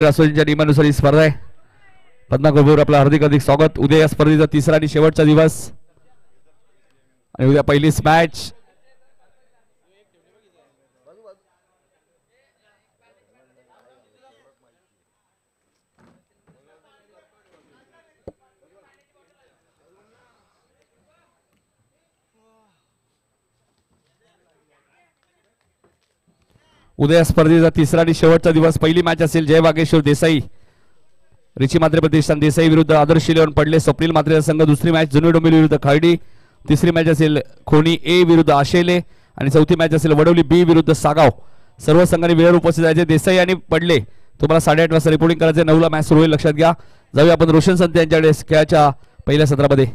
रासोजींच्या नियमानुसार ही स्पर्धा आहे. पद्माकोबीवर आपलं हार्दिक स्वागत. उद्या या स्पर्धेचा तिसरा आणि शेवटचा दिवस आणि उद्या पहिलीच मॅच. उद्या स्पर्धेचा तिसरा आणि शेवटचा दिवस. पहिली मॅच असेल जय वागेश्वर देसाई रिची मात्रे प्रतिष्ठान देसाई विरुद्ध आदर्श 11 पडले स्वप्नील मात्रेचा संघ. दुसरी मॅच जुनी डोंबिवली विरुद्ध खर्डी. तिसरी मॅच असेल खोनी ए विरुद्ध आशेले आणि चौथी मॅच असेल वडवली बी विरुद्ध सागाव. सर्व संघांनी वेळेवर उपस्थित राहायचे. देसाई आणि पडले तुम्हाला 8:30 वाजता रिपोर्टिंग करायचे. 9ला मॅच सुरू होईल, लक्षात घ्या. जाऊया आपण रोशन संत यांच्याकडे खेळाच्या पहिल्या सत्रामध्ये.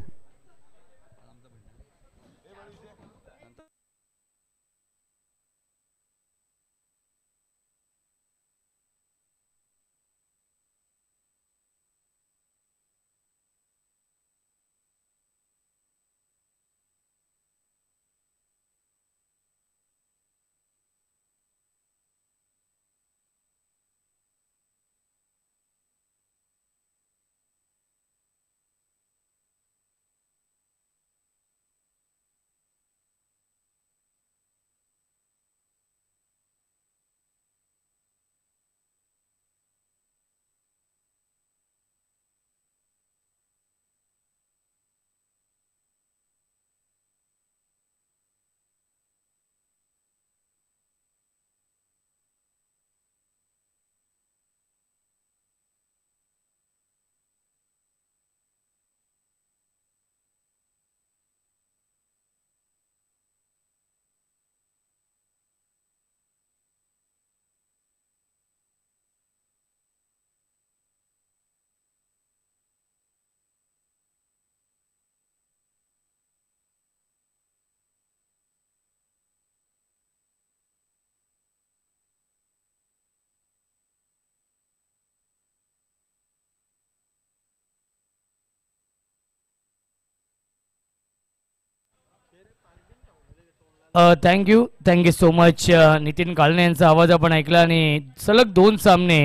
Thank you so much. Nitin Kalne यांचा आवाज आपण ऐकला आणि सलग 2 सामने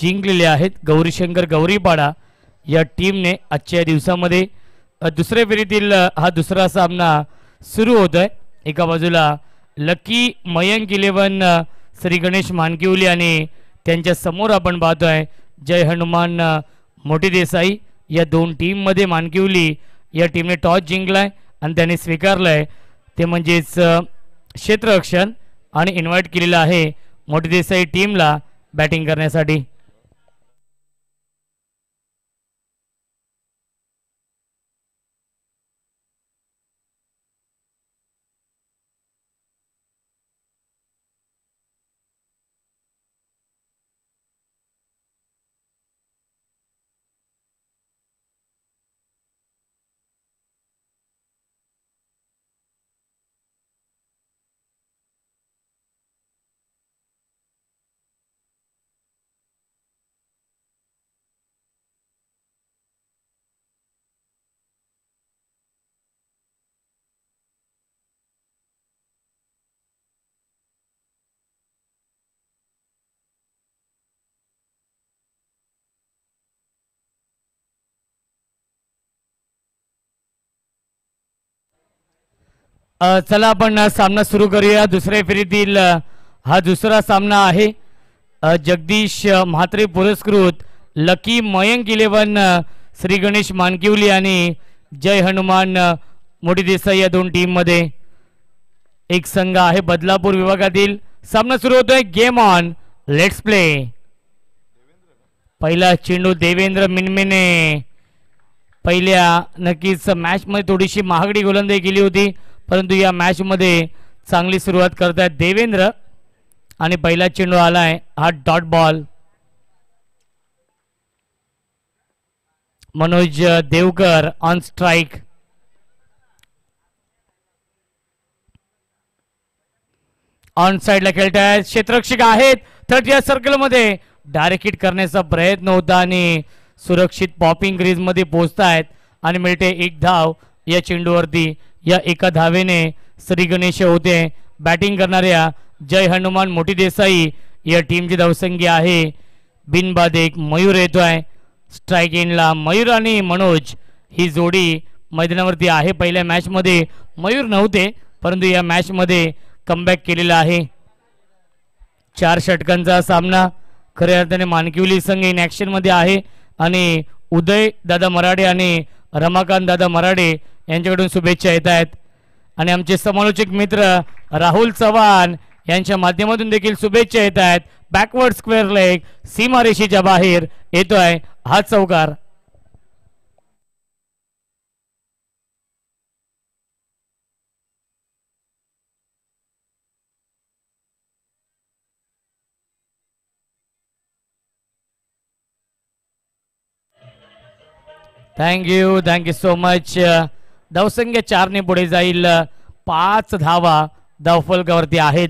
जिंकलेले आहेत गौरीशंकर गौरीपाडा या टीमने आजच्या दिवसामध्ये. दुसऱ्या फेरीतील हा दुसरा सामना सुरू होत आहे. एका बाजूला लकी मयंक 11 श्री गणेश मानकिवली आणि त्यांच्या समोर आपण पाहतोय जय हनुमान मोठी देसाई. या 2 टीममध्ये मानकिवली या टीमने टॉस जिंकलाय आणि त्याने स्वीकारलंय ते म्हणजेच क्षेत्ररक्षण आणि इन्व्हाइट केलेलं आहे मोठी देसाई टीमला बॅटिंग करण्यासाठी. चला आपण सामना सुरू करूया. दुसऱ्या फेरीतील हा दुसरा सामना आहे. जगदीश म्हात्रे पुरस्कृत लकी मयंक 11 श्री गणेश मानकिवली आणि जय हनुमान मोठी देसाई या 2 टीममध्ये एक संघ आहे बदलापूर विभागातील. सामना सुरू होतोय. Game on, let's play. पहिला चेंडू देवेंद्र मिनमिने. पहिल्या नक्कीच मॅच मध्ये थोडीशी महागडी गोलंदाजी केली होती परंतु या मॅच मध्ये चांगली सुरुवात करतायत देवेंद्र आणि पहिला चेंडू आलाय हा dot ball. Manoj Devkar on strike. On साइडला खेळतायत क्षेत्ररक्षक आहेत. 30 सर्कल मध्ये डायरेक्ट हिट करण्याचा प्रयत्न होता आणि सुरक्षित पॉपिंग क्रीज मध्ये पोहोचतायत आणि मिळते 1 धाव या चेंडूवरती. या एका धावेने श्री गणेश होते बॅटिंग करणाऱ्या जय हनुमान मोठी देसाई या टीमची धावसंख्या आहे बिनबाद एक मयूर येतोय स्ट्राईक एंडला. मयूर आणि मनोज ही जोडी मैदानावरती आहे. पहिल्या मॅच मध्ये मयूर नव्हते परंतु या मॅच मध्ये कमबॅक केलेला आहे. 4 षटकांचा सामना खऱ्या अर्थाने मानकिवली संघ इन ऍक्शन मध्ये आहे आणि उदय दादा मराडे आणि रमाकांत दादा मराडे यांच्याकडून शुभेच्छा येत आहेत आणि आमचे समालोचक मित्र राहुल चव्हाण यांच्या माध्यमातून देखील शुभेच्छा येत आहेत. बॅकवर्ड स्क्वेअर लेग सीमारेषेच्या बाहेर येतोय हा चौकार. Thank you so much. धावसंख्या 4 ने पुढे जाईल. 5 धावा धावफलकावरती आहेत.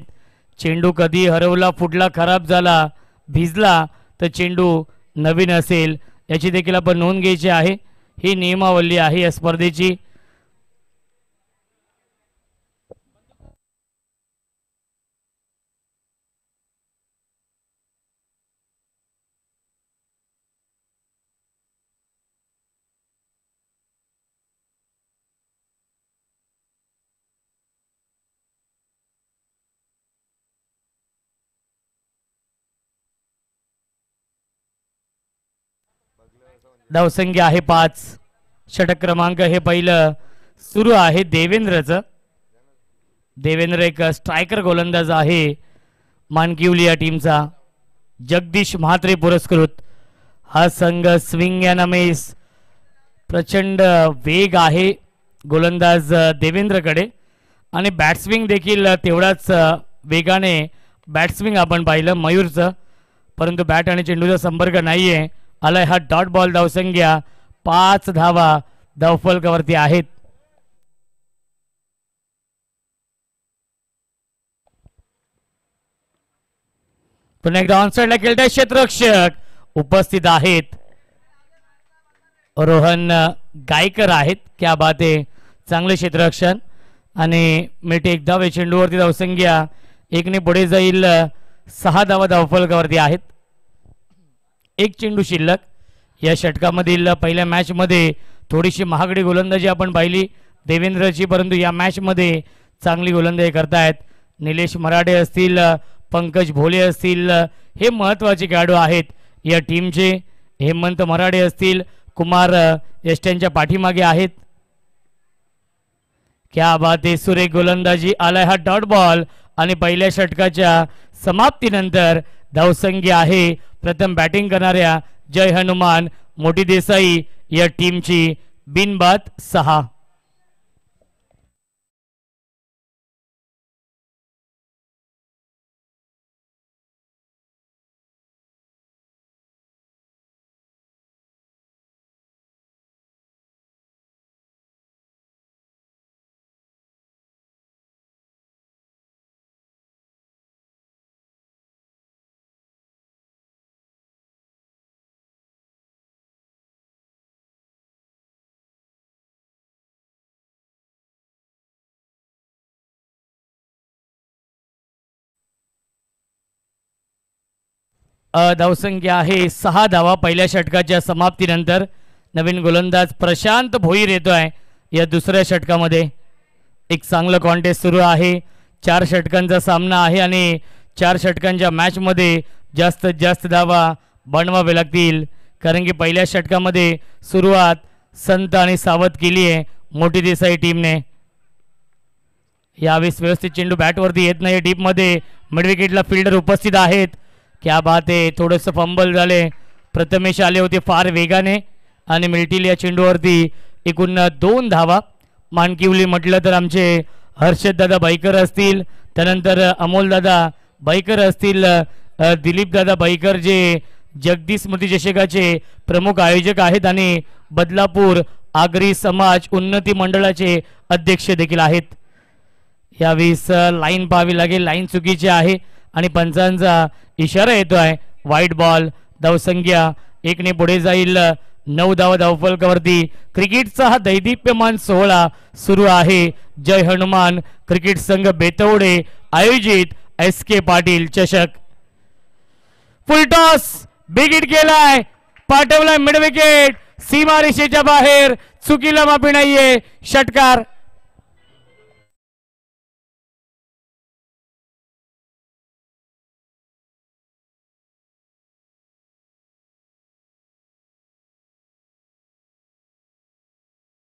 चेंडू कधी हरवला, फुटला, खराब झाला, भिजला तर चेंडू नवीन असेल याची देखील आपण नोंद घ्यायची आहे. ही नियमावली आहे या स्पर्धेची. धावसंख्या आहे 5. षटक क्रमांक हे पहिलं सुरू आहे देवेंद्रचं. देवेंद्र एक स्ट्रायकर गोलंदाज आहे मानकिवली या टीमचा. जगदीश म्हात्रे पुरस्कृत हा संघ. स्विंग अँड मिस, प्रचंड वेग आहे गोलंदाज देवेंद्रकडे आणि बॅट्सविंग देखील तेवढाच वेगाने बॅट्सविंग आपण पाहिलं मयूरचं, परंतु बॅट आणि चेंडूचा संपर्क नाहीये. आलाय हा डॉट बॉल. धावसंख्या 5 धावा धावफलकावरती आहेत. पुन्हा एकदा ऑनसाइडला खेळताय क्षेत्ररक्षक उपस्थित आहेत. रोहन गायकर आहेत. क्या बात आहे, चांगले क्षेत्ररक्षण आणि मिठी एक धाव. चेंडूवरती धावसंख्या 1 ने पुढे जाईल. 6 धावा धावफलकावरती आहेत. एक चेंडू शिल्लक. या षटकामधील पहिल्या मॅच मध्ये थोडीशी महागडी गोलंदाजी आपण पाहिली देवेंद्रची, परंतु या मॅच मध्ये चांगली गोलंदाजी करतायत. निलेश मराठे असतील, पंकज भोले असतील, हे महत्त्वाचे खेळाडू आहेत या टीमचे. हेमंत मराठे असतील, कुमार यष्ट्यांच्या पाठीमागे आहेत. क्या बात आहे, सुरेख गोलंदाजी. आलाय हा डॉट बॉल आणि पहिल्या षटकाच्या समाप्तीनंतर धावसंख्या आहे प्रथम बॅटिंग करणाऱ्या जय हनुमान मोठी देसाई या टीमची बिनबाद 6. धावसंख्या आहे 6 धावा पहिल्या षटकाच्या समाप्तीनंतर. नवीन गोलंदाज प्रशांत भोईर येतोय या दुसऱ्या षटकामध्ये. एक चांगलं कॉन्टेस्ट सुरू आहे. 4 षटकांचा सामना आहे आणि 4 षटकांच्या मॅच मध्ये जास्तीत जास्त धावा बनवावे लागतील, कारण की पहिल्या षटकामध्ये सुरुवात संत आणि सावध केली आहे मोठी देसाई टीमने. यावेळेस व्यवस्थित चेंडू बॅटवरती येत नाही डीप मध्ये. मिड विकेटला फिल्डर उपस्थित आहेत. क्या बात आहे, थोडंसं फंबल झाले. प्रथमेश आले होते फार वेगाने आणि मिळतील या चेंडूवरती एकूण 2 धावा. मानकिवली म्हटलं तर आमचे हर्षद दादा बाईकर असतील, त्यानंतर अमोल दादा बाईकर असतील, दिलीप दादा बाईकर जे जगदीश स्मृती चषकाचे प्रमुख आयोजक आहेत आणि बदलापूर आगरी समाज उन्नती मंडळाचे अध्यक्ष देखील आहेत. यावेळेस लाईन पाहावी लागेल, लाईन चुकीची आहे आणि पंचांचा इशारा येतोय वाईट बॉल. धावसंख्या 1 ने पुढे जाईल. 9 धावा धावफलकावरती. क्रिकेटचा हा दैदिप्यमान सोहळा सुरू आहे. जय हनुमान क्रिकेट संघ बेतवडे आयोजित SK पाटील चषक. फुलटॉस बिग हिट केलाय, पाठवलाय मिड विकेट, सीमा रेषेच्या बाहेर, चुकीला माफी नाहीये, षटकार.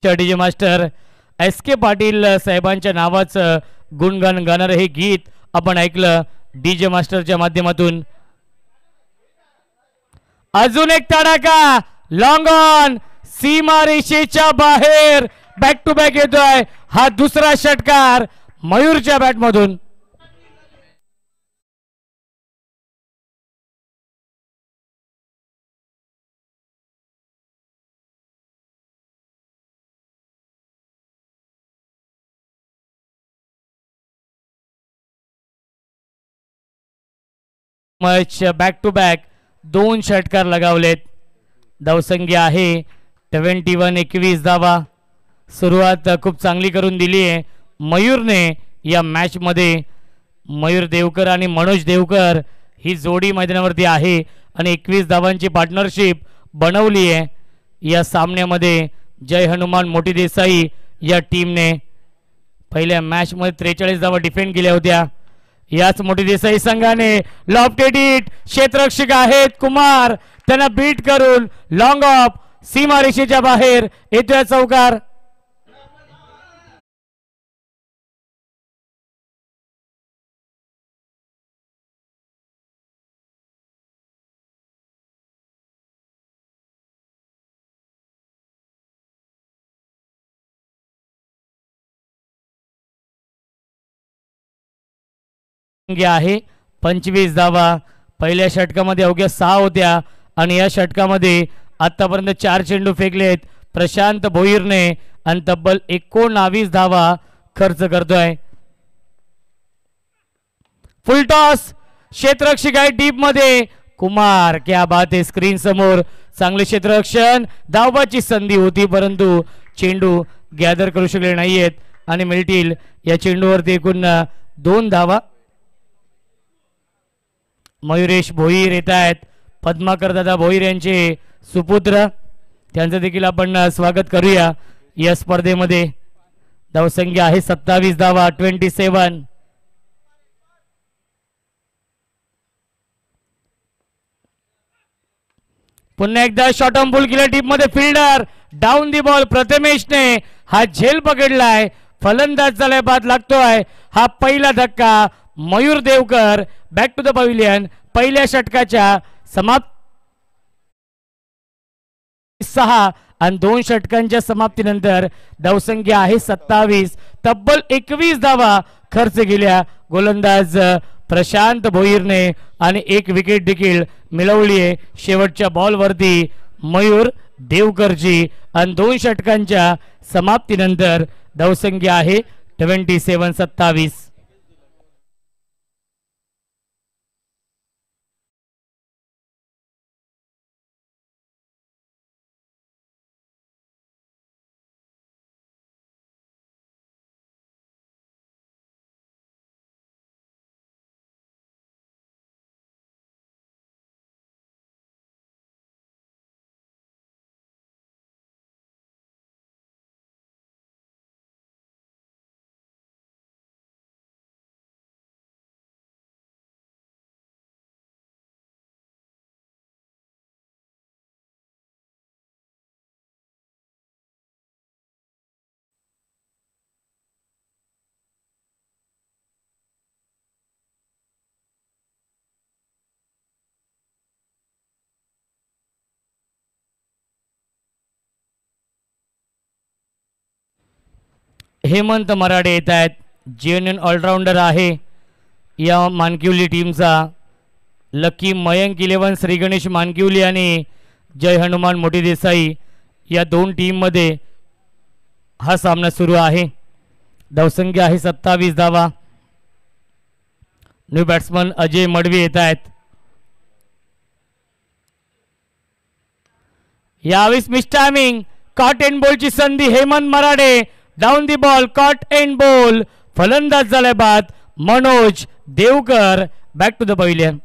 डीजे मास्टर एस के पाटील साहेबांच्या नावाचं गुणगान गाणारं हे गीत आपण ऐकलं डीजे मास्टरच्या माध्यमातून. अजून एक तडाखा, लॉंग ऑन, सीमा रेषेच्या बाहेर, बॅक टू बॅक येतोय हा दुसरा षटकार मयूरच्या बॅट मधून. मॅच बॅक टू बॅक 2 षटकार लगावलेत. धावसंख्या आहे 21, 21 धावा. सुरुवात खूप चांगली करून दिली आहे मयूरने या मॅच मध्ये. मयूर देवकर आणि मनोज देवकर ही जोडी मैदानावरती आहे आणि 21 धावांची पार्टनरशिप बनवली आहे या सामन्यामध्ये. जय हनुमान मोठी देसाई या टीमने पहिल्या मॅच मध्ये 43 धावा डिफेंड केल्या होत्या. याच मोठी देसाई संघाने लॉफ्टेड हिट, क्षेत्ररक्षक आहेत कुमार, त्यांना बीट करून लॉंग ऑफ, सीमा रेषेच्या बाहेर येतोय चौकार. आहे 25 धावा. पहिल्या षटकामध्ये अवघ्या 6 होत्या आणि या षटकामध्ये आतापर्यंत 4 चेंडू फेकलेत प्रशांत भोईरने आणि तब्बल 19 धावा खर्च करतोय. फुल टॉस, क्षेत्ररक्षक आहे डीप मध्ये कुमार, क्या बात आहे. स्क्रीन समोर चांगले क्षेत्ररक्षण, धावबाची संधी होती परंतु चेंडू गॅदर करू शकले नाहीयेत आणि मिळतील या चेंडूवरती एकूण 2 धावा. मयुरेश भोईर येत आहेत, पद्माकर दादा भोईर यांचे सुपुत्र, त्यांचं देखील आपण स्वागत करूया या स्पर्धेमध्ये. धावसंख्या आहे 27 धावा, 27. पुन्हा एकदा शॉर्ट ऑन बॉल केला टीप मध्ये, फिल्डर डाऊन दी बॉल, प्रथमेशने हा झेल पकडलाय, फलंदाज झालाय, बाद लागतोय. हा पहिला धक्का. Mayur Devkar back to the pavilion. पहिल्या षटकाच्या समाप्त 6 आणि 2 षटकांच्या समाप्तीनंतर धावसंख्या आहे 27. तब्बल 21 धावा खर्च केल्या गोलंदाज प्रशांत भोईरने आणि 1 विकेट देखील मिळवली आहे शेवटच्या बॉलवरती मयूर देवकरची. आणि 2 षटकांच्या समाप्तीनंतर धावसंख्या आहे 27. हेमंत मराठे येत आहेत, जेन्युइन ऑलराऊंडर आहे या मानकिवली टीमचा. लकी मयंक 11 श्री गणेश मानकिवली आणि जय हनुमान मोठी देसाई या 2 टीम मध्ये हा सामना सुरू आहे. धावसंख्या आहे 27 धावा. न्यू बॅट्समन अजय मडवी येत आहेत. यावेळेस मिस टायमिंग, कॉट एंड बॉलची संधी. Hemant Marathe down the ball, caught and ball, फलंदाज झालाय बाद. Manoj Devkar back to the pavilion.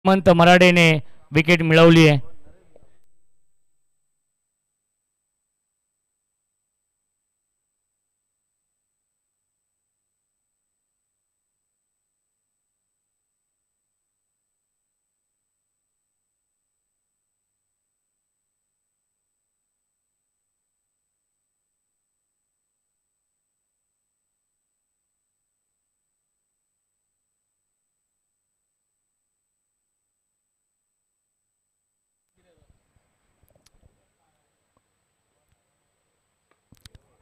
Hemant मराडेने विकेट मिळवली आहे.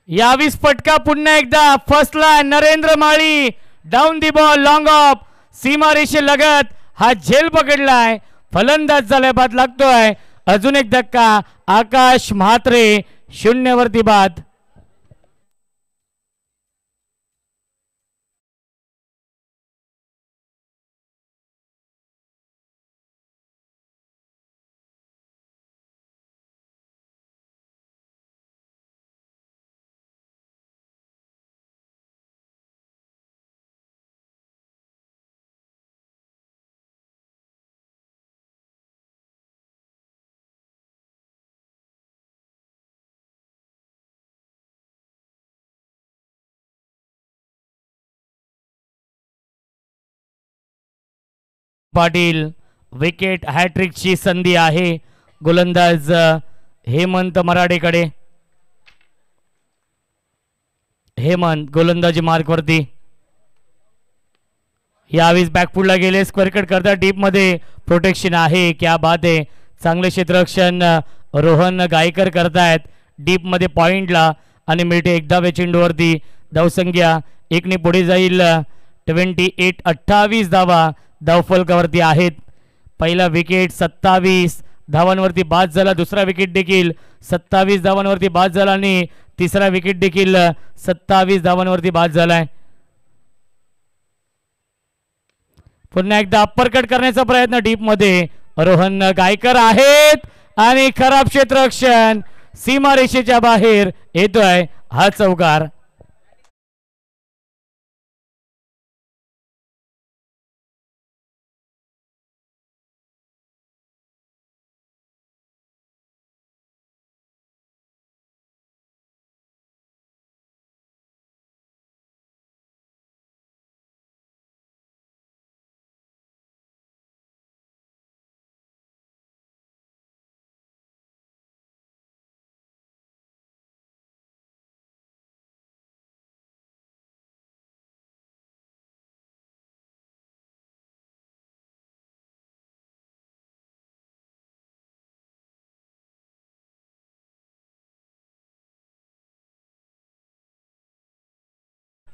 यावीस फटका पुन्हा एकदा फर्स्टला Narendra Mali down the ball long off सीमारेषे लगत हा झेल पकडलाय. फलंदाज झालाय बाद लागतोय. अजून एक धक्का. आकाश म्हात्रे 0 वरती बाद. पाटील विकेट हॅट्रिकची संधी आहे गोलंदाज हेमंत मराडेकडे. हेमंत गोलंदाजी मार्क वरती. यावेळेस बॅकफुटला गेले. स्क्वेअर कट करता डीप मध्ये प्रोटेक्शन आहे. क्या बात आहे. चांगले क्षेत्ररक्षण रोहन गायकर करतायत डीप मध्ये पॉइंटला आणि मिळते एकदाव्या चेंडूवरती धावसंख्या एकने पुढे जाईल. 28-28 धावा धावफलकावरती आहेत. पहिला विकेट 27 धावांवरती बाद झाला. दुसरा विकेट देखील 27 धावांवरती बाद झाला आणि तिसरा विकेट देखील 27 धावांवरती बाद झालाय. पुन्हा एकदा अप्पर कट करण्याचा प्रयत्न डीप मध्ये रोहन गायकर आहेत आणि खराब क्षेत्ररक्षण सीमारेषेच्या बाहेर येतोय हा चौकार.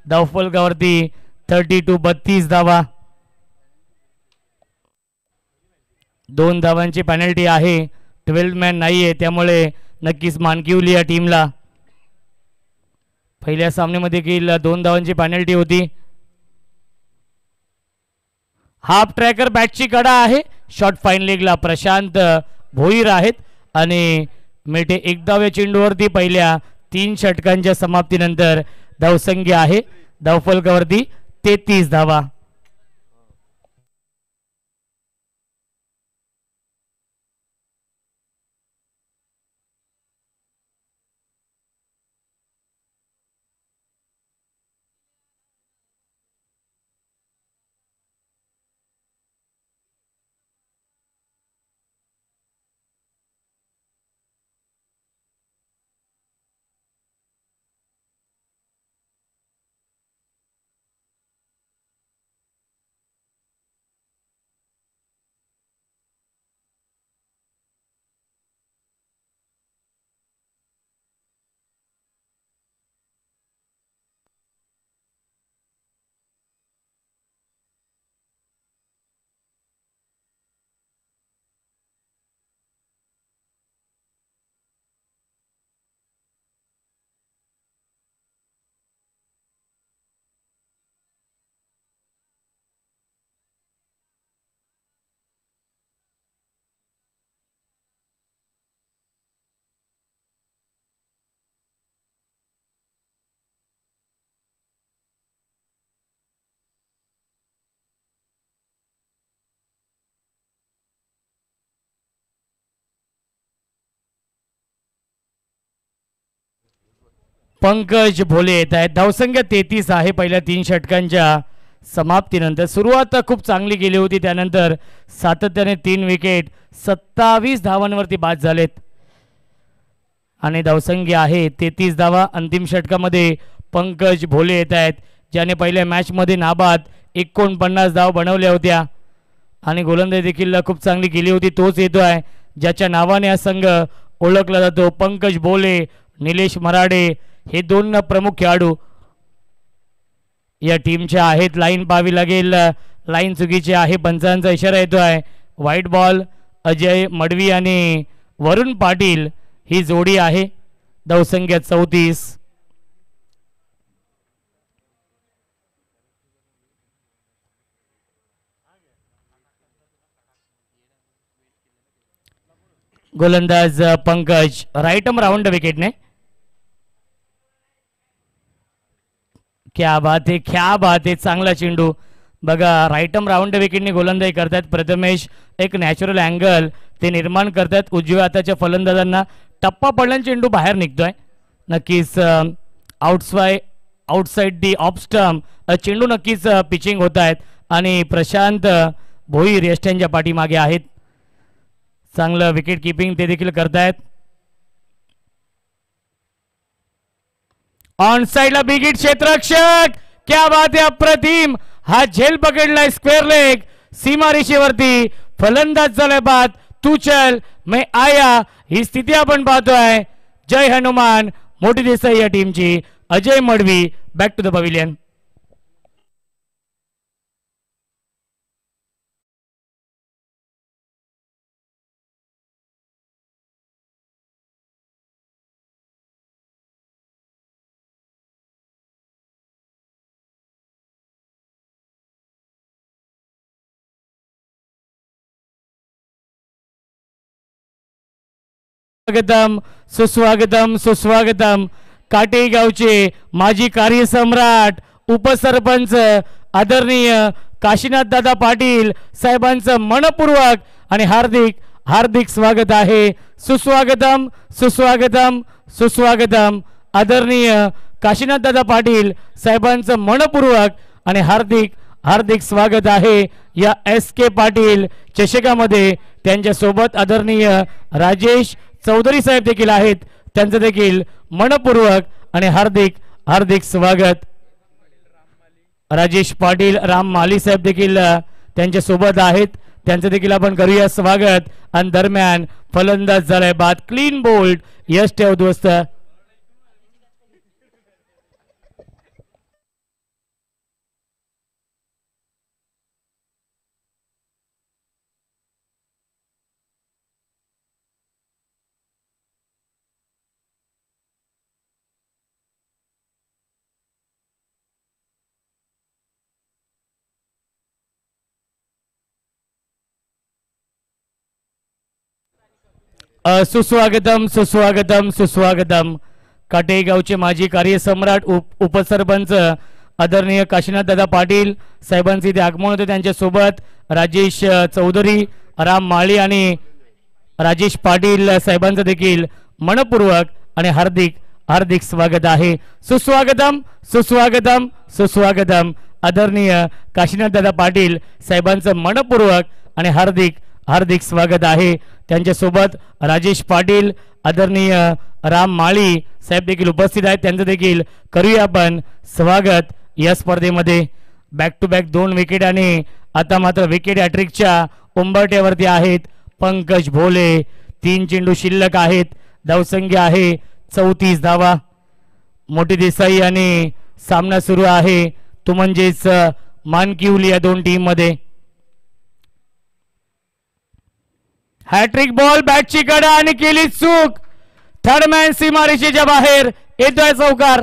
धावफलकावरती 32 धावा. 2 धावांची पेनल्टी आहे. 12 मॅन नाहीये त्यामुळे नक्कीच मानकिवली या टीमला. पहिल्या सामन्यामध्ये देखील 2 धावांची पेनल्टी होती. हाफ ट्रॅकर बॅटची कडा आहे. शॉर्ट फाईन लेगला प्रशांत भोईर आहेत आणि मिळते एकदाव्या चेंडूवरती पहिल्या 3 षटकांच्या समाप्तीनंतर धावसंख्या आहे धावफलकावरती 33 धावा. पंकज भोले येत आहेत. धावसंख्या 33 आहे पहिल्या 3 षटकांच्या समाप्तीनंतर. सुरुवात खूप चांगली गेली होती, त्यानंतर सातत्याने 3 विकेट 27 धावांवरती बाद झालेत आणि धावसंख्या आहे 33 धावा. अंतिम षटकामध्ये पंकज भोले येत आहेत, ज्याने पहिल्या मॅचमध्ये नाबाद 49 धाव बनवल्या होत्या आणि गोलंदाजी देखील खूप चांगली केली होती. तोच येतो आहे ज्याच्या नावाने हा संघ ओळखला जातो. पंकज भोले, निलेश मराडे हे 2 प्रमुख खेळाडू या टीमच्या आहेत. लाईन पाहावी लागेल, लाईन चुकीची आहे, पंचांचा इशारा येतो आहे. White ball. अजय मडवी आणि वरुण पाटील ही जोडी आहे. धावसंख्या 34. गोलंदाज Pankaj right arm round wicket ने. क्या बात है, क्या बात है. चांगला चेंडू बघा, राईट आर्म राऊंड विकेटने गोलंदाजी करतात प्रथमेश. एक नॅचरल अँगल ते निर्माण करतात. उजव्या हाताच्या फलंदाजांना टप्पा पडल्याने चेंडू बाहेर निघतोय. नक्कीच आउटसाइड दी ऑफ स्टंप चेंडू नक्कीच पिचिंग होत आहेत आणि प्रशांत भोईर यष्ट्यांच्या पाठीमागे आहेत. चांगलं विकेट किपिंग ते देखील करतायत. ऑन साइडला बिगिट क्षेत्ररक्षक. क्या बात है, अप्रतिम. हा झेल पकडलाय स्क्वेअर लेग सीमा रेषेवरती. फलंदाज झालाय बाद. तू चल मैं आया ही स्थिती आपण पाहतोय. जय हनुमान. मोठी देसाई या टीमची. Ajay Madvi back to the pavilion. स्वागतम सुस्वागतम सुस्वागतम. काटे गावचे माजी कार्यसम्राट उपसरपंच आदरणीय काशीनाथ दादा पाटील साहेबांचं मनपूर्वक आणि हार्दिक हार्दिक स्वागत आहे. सुस्वागतम सुस्वागतम सुस्वागतम. आदरणीय काशीनाथ दादा पाटील साहेबांचं मनपूर्वक आणि हार्दिक हार्दिक स्वागत आहे. या SK पाटील चषकामध्ये त्यांच्या सोबत आदरणीय राजेश चौधरी साहेब देखील आहेत. त्यांचं देखील मनपूर्वक आणि हार्दिक हार्दिक स्वागत. राजेश पाटील राम माली साहेब देखील त्यांच्या सोबत आहेत. त्यांचं देखील आपण करूया स्वागत. आणि दरम्यान फलंदाज झालाय बाद. Clean bowled. यश ठेव दोस्त. सुस्वागतम सुस्वागतम सुस्वागतम. काटेगावचे माजी कार्यसम्राट उपसरपंच आदरणीय काशीनाथ दादा पाटील साहेबांचे इथे आगमन होते. त्यांच्या सोबत राजेश चौधरी राम माळी आणि राजेश पाटील साहेबांचं देखील मनपूर्वक आणि हार्दिक हार्दिक स्वागत आहे. सुस्वागतम सुस्वागतम सुस्वागतम. आदरणीय काशीनाथ दादा पाटील साहेबांचं मनपूर्वक आणि हार्दिक हार्दिक स्वागत आहे. त्यांच्या सोबत राजेश पाटील आदरणीय राम माळी साहेब देखील उपस्थित आहेत. त्यांचं देखील करूया आपण स्वागत या स्पर्धेमध्ये. बॅक टू बॅक 2 विकेट आणि आता मात्र विकेट हॅट्रिकच्या उंबरठ्यावरती आहेत पंकज भोले. 3 चेंडू शिल्लक आहेत. धावसंख्या आहे 34 धावा. मोठी देसाई आणि सामना सुरू आहे. तो म्हणजेच मानकिवली या 2 टीम मध्ये. हॅट्रिक बॉल बॅटची कडा आणि केली चूक. थर्डमॅन सीमारेषेच्या बाहेर येतोय चौकार.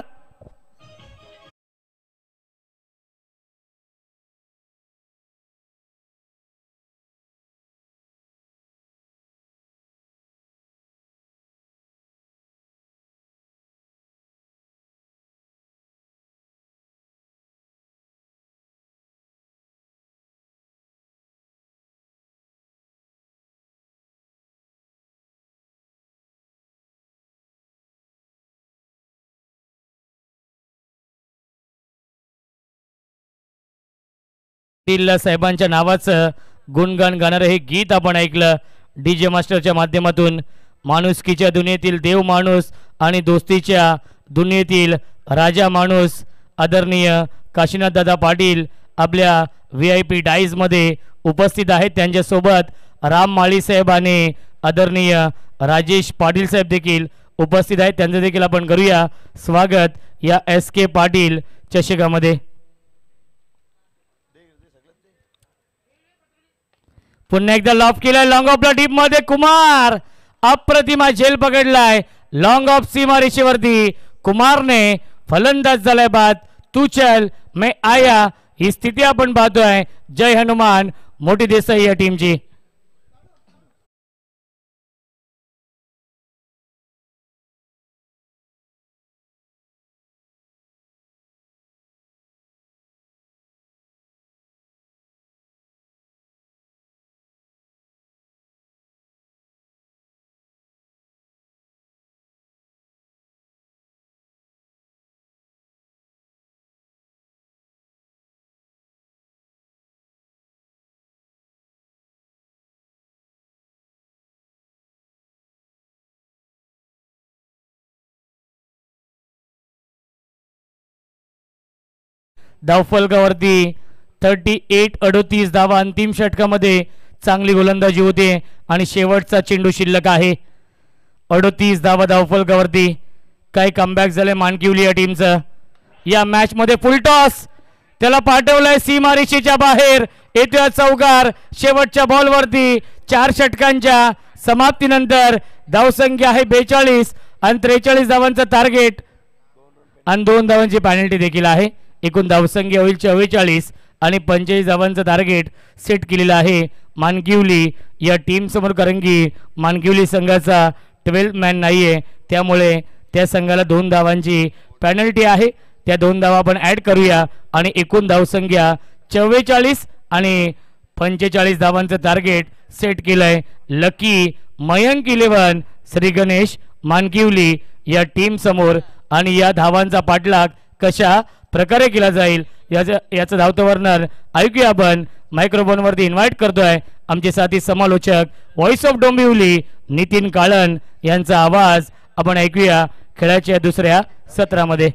पाटील साहेबांच्या नावाचं गुणगान गाणारं हे गीत आपण ऐकलं डीजे मास्टरच्या माध्यमातून. माणुसकीच्या दुनियेतील देव माणूस आणि दोस्तीच्या दुनियेतील राजा माणूस आदरणीय काशीनाथ दादा पाटील आपल्या VIP डाईजमध्ये उपस्थित आहेत. त्यांच्यासोबत राम माळी साहेब आणि आदरणीय राजेश पाटील साहेब देखील उपस्थित आहेत. त्यांचं देखील आपण करूया स्वागत या SK पाटील चषकामध्ये. पुन्हा एकदा लॉफ केलाय लॉंग ऑफला डीप मध्ये कुमार अप्रतिमा झेल पकडलाय लॉंग ऑफ सीमा रेषेवरती. कुमारने फलंदाज झालाय बाद. तू चल मैं आया ही स्थिती आपण पाहतोय. जय हनुमान मोठी देसाई या टीमची. धावफलकावरती 38-38 धावा. अंतिम षटकामध्ये चांगली गोलंदाजी होते आणि शेवटचा चेंडू शिल्लक आहे. 38 धावा धावफलकावरती. काय कमबॅक झाले मानकिवली या टीमचं. या मॅच मध्ये फुल टॉस त्याला पाठवलंय सीमारेषेच्या बाहेर. येतोय चौकार शेवटच्या बॉलवरती. 4 षटकांच्या समाप्तीनंतर धावसंख्या आहे 42 आणि 43 धावांचं टार्गेट आणि 2 धावांची पॅनल्टी देखील आहे. एकूण धावसंख्या होईल 44 आणि 45 धावांचं टार्गेट सेट केलेलं आहे मानकिवली या टीम समोर. कारण की मानकिवली संघाचा 12 मॅन नाहीये त्यामुळे त्या संघाला 2 धावांची पॅनल्टी आहे. त्या 2 धावा आपण ऍड करूया आणि एकूण धावसंख्या 44 आणि 45 धावांचं टार्गेट सेट केलंय लकी मयंक 11 श्री गणेश मानकिवली या टीम समोर. आणि या धावांचा पाठलाग कशा प्रकारे केला जाईल याचं धावतं वर्णन ऐकूया आपण. मायक्रोफोनवरती इन्व्हाइट करतोय आमचे साथी समालोचक व्हॉइस ऑफ डोंबिवली नितीन काळन यांचा आवाज आपण ऐकूया खेळाच्या दुसऱ्या सत्रामध्ये.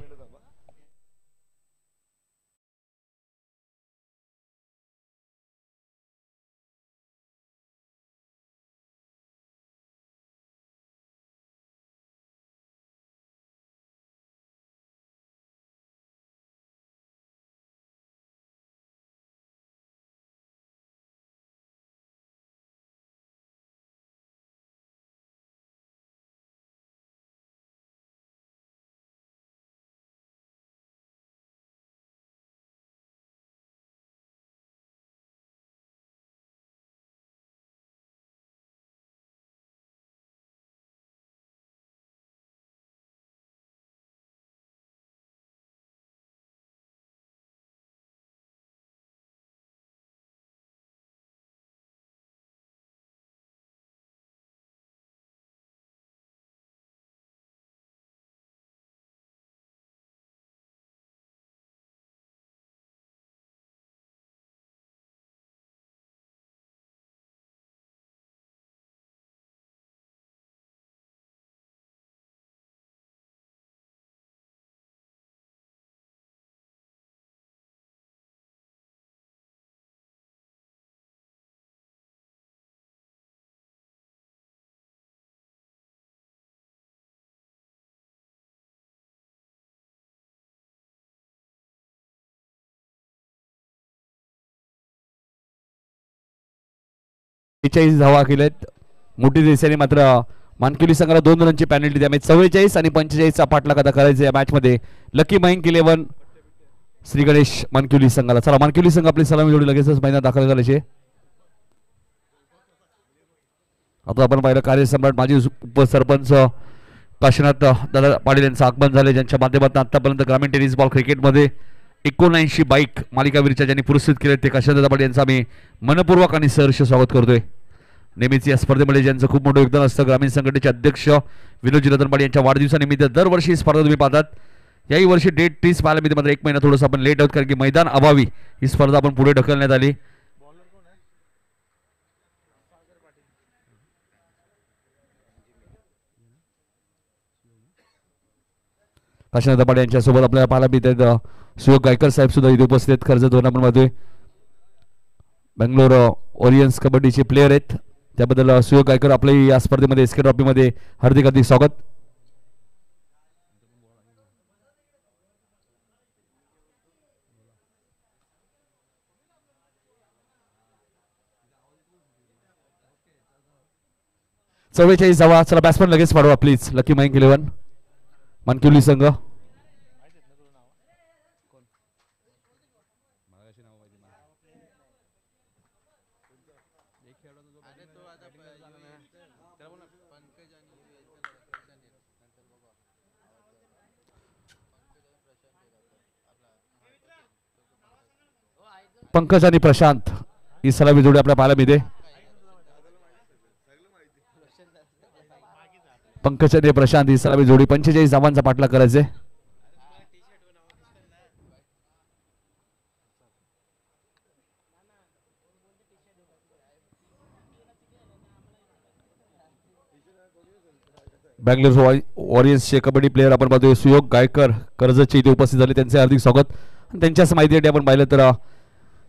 धावा केल्यात मोठी देसाईने. मात्र मानकिवली संघाला 2 रनची पॅनल्टी. त्यामुळे 44 आणि 45चा पाठलाग आता करायचा या मॅच मध्ये. लकी मयंक 11 श्री गणेश मानकिवली संघाला. चला मानकिवली संघ आपली सलामी जोडी लगेचच मैदानात दाखल करायचे. आता आपण पाहिलं कार्यसम्राट माजी उपसरपंच काशीनाथ दादा पाटील यांचं आगमन झाले ज्यांच्या माध्यमातून आतापर्यंत ग्रामीण टेनिस बॉल क्रिकेटमध्ये 79 बाईक मालिकावीरच्या ज्यांनी पुरस्कृत केले ते काशीनाथ दादा पाटील यांचं आम्ही मनपूर्वक आणि सहर्ष स्वागत करतोय. नेहमीच या स्पर्धेमध्ये ज्यांचं खूप मोठं योगदान असतं ग्रामीण संघटनेचे अध्यक्ष विनोदजी रतन पाटील यांच्या वाढदिवसानिमित्त दरवर्षी स्पर्धा तुम्ही पाहतात. याही वर्षी डेट 30 पाहायला मिळते, मात्र 1 महिना थोडंसं आपण लेट आहोत कारण की मैदान अभावी ही स्पर्धा आपण पुढे ढकलण्यात आली. काशीनाथ दपाडे यांच्यासोबत आपल्याला पाहायला मिळते सुयोग गायकर साहेब सुद्धा इथे उपस्थित आहेत. कर्जत टुर्नामेंटमध्ये बेंगलोर ओरियन्स कबड्डीचे प्लेयर आहेत, त्याबद्दल सुयोग गायकर आपले या स्पर्धेमध्ये एसके ट्रॉफीमध्ये हार्दिक हार्दिक स्वागत. चव्वेचाळीस धावा. चला बॅट्समन लगेच पाडवा प्लीज. लकी मयंक 11 मानकिवली संघ. पंकज आणि प्रशांत ही सलामी जोडी आपल्या पाहायला मिळते. पंकज आणि प्रशांत ही सलामी जोडी 45 धावांचा पाठलाग करायचे. बँगलोर वॉरियर्सचे कबड्डी प्लेयर आपण पाहतोय सुयोग गायकर कर्जतचे इथे उपस्थित झाले, त्यांचे हार्दिक स्वागत. त्यांच्याच माहितीसाठी आपण पाहिलं तर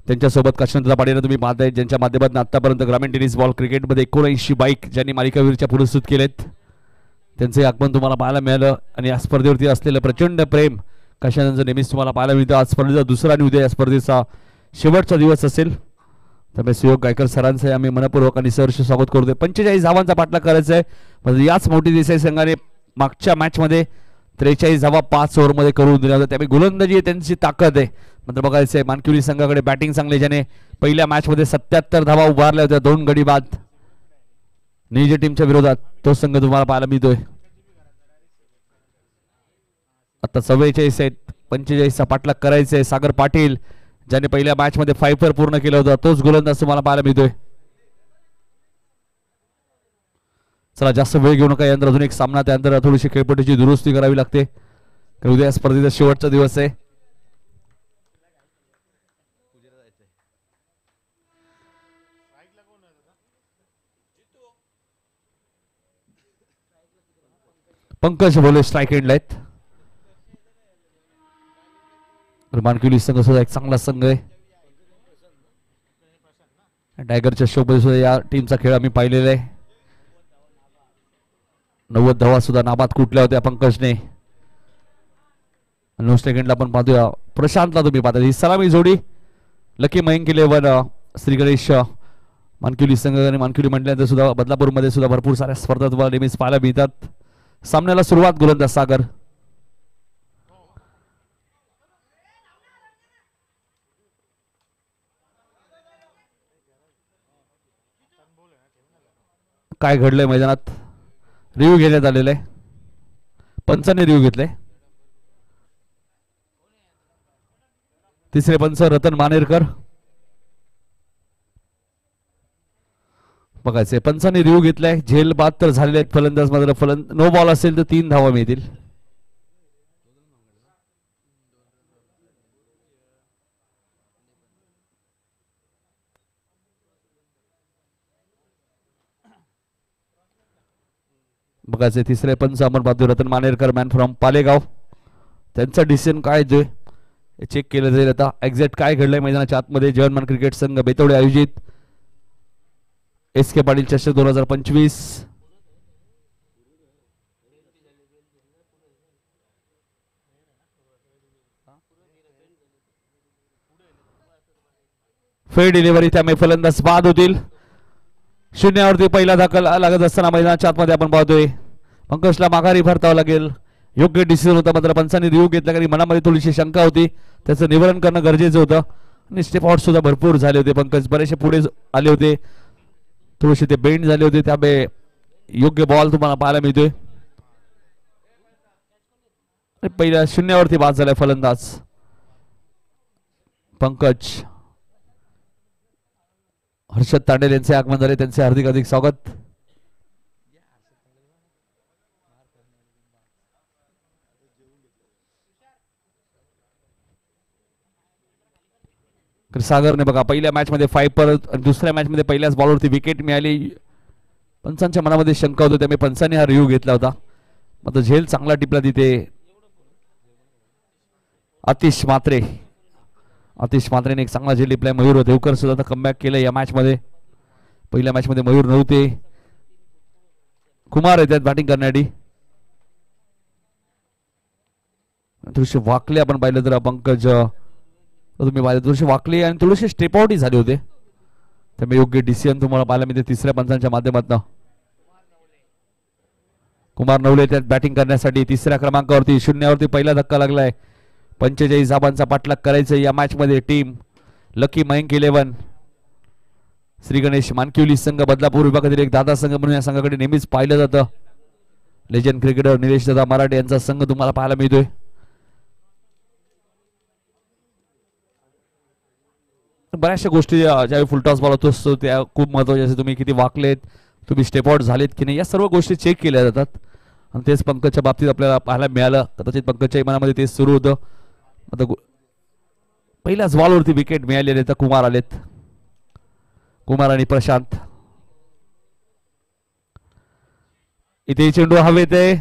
त्यांच्यासोबत काशीनाथ पाटील तुम्ही पाहताय, ज्यांच्या माध्यमातून आतापर्यंत ग्रामीण टेनिस बॉल क्रिकेटमध्ये 79 बाईक ज्यांनी मालिकावीरच्या पुरस्कृत केलेत, त्यांचे आगमन तुम्हाला पाहायला मिळालं. आणि या स्पर्धेवरती असलेलं प्रचंड प्रेम काशीनाथांचं नेहमीच तुम्हाला पाहायला मिळतं. आज स्पर्धेचा दुसरा आणि उद्या या स्पर्धेचा शेवटचा दिवस असेल, त्यामुळे सुयोग गायकर सरांचं आम्ही मनपूर्वक आणि सहर्ष स्वागत करतोय. 45 धावांचा पाठलाग करायचा आहे. म्हणजे याच मोठी देसाई संघाने मागच्या मॅचमध्ये 43 धावा 5 ओव्हरमध्ये करून दिल्या होत्या, त्यामुळे गोलंदाजी त्यांची ताकद आहे. मात्र बघायचं आहे मानकिवली संघाकडे बॅटिंग चांगली, ज्याने पहिल्या मॅचमध्ये 77 धावा उभारल्या होत्या 2 गडी बाद निजे टीमच्या विरोधात. तो संघ तुम्हाला पाहायला मिळतोय. आता 44 आहेत, 45चा पाठलाग करायचा आहे. सागर पाटील ज्याने पहिल्या मॅच मध्ये 5 पूर्ण केलं होतं, तोच गोलंदाज तुम्हाला पाहायला मिळतोय. चला जास्त वेळ घेऊ नका, यानंतर अजून एक सामना, त्यानंतर थोडीशी खेळपट्टीची दुरुस्ती करावी लागते, कारण उद्या स्पर्धेचा शेवटचा दिवस आहे. पंकज भोले स्ट्राईक एंडला आहेत. मानकिवली संघ सुद्धा एक चांगला संघ आहे. टायगरच्या शो मध्ये सुद्धा या टीमचा खेळ आम्ही पाहिलेला आहे. 90 धावा सुद्धा नाबाद कुठल्या होत्या पंकजने. 9 सेकंडला आपण पाहतोय प्रशांतला तुम्ही पाहता. ही सलामी जोडी लकी मयंक 11 श्री गणेश मानकिवली संघ आणि मानकिवली म्हटल्यानंतर सुद्धा बदलापूरमध्ये सुद्धा भरपूर साऱ्या स्पर्धा तुम्हाला नेहमीच पाहायला मिळतात. सामन्याला सुरुवात गोलंदाज सागर. काय घडलंय मैदानात रिव्ह्यू घेण्यात आलेला आहे, पंचांनी रिव्ह्यू घेतले. तिसरे पंच रतन मानेरकर. बघायचे पंचांनी रिव्ह्यू घेतलाय. झेल बाद तर झालेले आहेत फलंदाज, मात्र नो बॉल असेल तर 3 धावा मिळतील. बघायचे तिसरे पंच आपण पाहतोय रतन मानेरकर, मॅन फ्रॉम पालेगाव. त्यांचा डिसिजन काय जे चेक केलं जाईल आता. एक्झॅक्ट काय घडलंय मैदानाच्या आतमध्ये. जवानमान क्रिकेट संघ बेतवडे आयोजित एसके पाटील चषक 2025. फेड डिलिव्हरी, त्यामुळे फलंदाज बाद होतील. शून्यावरती पहिला दाखल लागत असताना मैदानाच्या आतमध्ये आपण पाहतोय पंकजला माघारी भरतावं लागेल. योग्य डिसिजन होता, मात्र पंचांनी रिव्ह्यू घेतला कारण मनामध्ये थोडीशी शंका होती, त्याचं निवारण करणं गरजेचं होतं. आणि स्टेप आउट सुद्धा भरपूर झाले होते. पंकज बरेचसे पुढे आले होते, थोडेसे ते बेंड झाले होते, त्यामुळे योग्य बॉल तुम्हाला पाहायला मिळतोय. पहिल्या शून्यावरती बाद झालाय फलंदाज पंकज. हर्षद तांडेल यांचे आगमन झाले, त्यांचे हार्दिक हार्दिक स्वागत. सागरने बघा पहिल्या मॅच मध्ये 5 परत आणि दुसऱ्या मॅच मध्ये पहिल्याच बॉलवरती विकेट मिळाली. पंचांच्या मनामध्ये शंका होती त्यामुळे पंचांनी हा रिव्ह्यू घेतला होता. मात्र झेल चांगला टिपला तिथे आतिश मात्रेने एक चांगला झेल टिपलाय. मयूर देवकर सुद्धा कमबॅक केलं या मॅच मध्ये. पहिल्या मॅच मध्ये मयूर नव्हते, कुमार येतात बॅटिंग करण्यासाठी. थोडेसे वाकले आपण पाहिलं तर पंकज तुम्ही पाहिलं थोडेसे वाकले आणि थोडेसे स्टेप आउटही झाले होते. त्यामुळे योग्य डिसिजन तुम्हाला पाहायला मिळते तिसऱ्या पंचांच्या माध्यमातून. कुमार नवले त्यात बॅटिंग करण्यासाठी तिसऱ्या क्रमांकावरती. शून्यावरती पहिला धक्का लागलाय. 45 धाबांचा पाठलाग करायचं या मॅच मध्ये टीम लकी मयंक 11. श्री गणेश मानकिवली संघ बदलापूर विभागातील एक दादा संघ म्हणून या संघाकडे नेहमीच पाहिलं जातं. लेजंड क्रिकेटर निलेश दादा मराठे यांचा संघ तुम्हाला पाहायला मिळतोय. बऱ्याचशा गोष्टी ज्यावेळी फुलटॉस बॉल होतो असतो त्या खूप महत्वाच्या असतात. तुम्ही किती वाकलेत, तुम्ही स्टेप आउट झालेत की नाही, या सर्व गोष्टी चेक केल्या जातात. आणि तेच पंकजच्या बाबतीत आपल्याला पाहायला मिळालं. कदाचित पंकजच्या मनामध्ये तेच सुरू होतं. आता पहिल्याच बॉलवरती विकेट मिळालेले तर कुमार आलेत. कुमार आणि प्रशांत. इथे चेंडू हवेत आहे.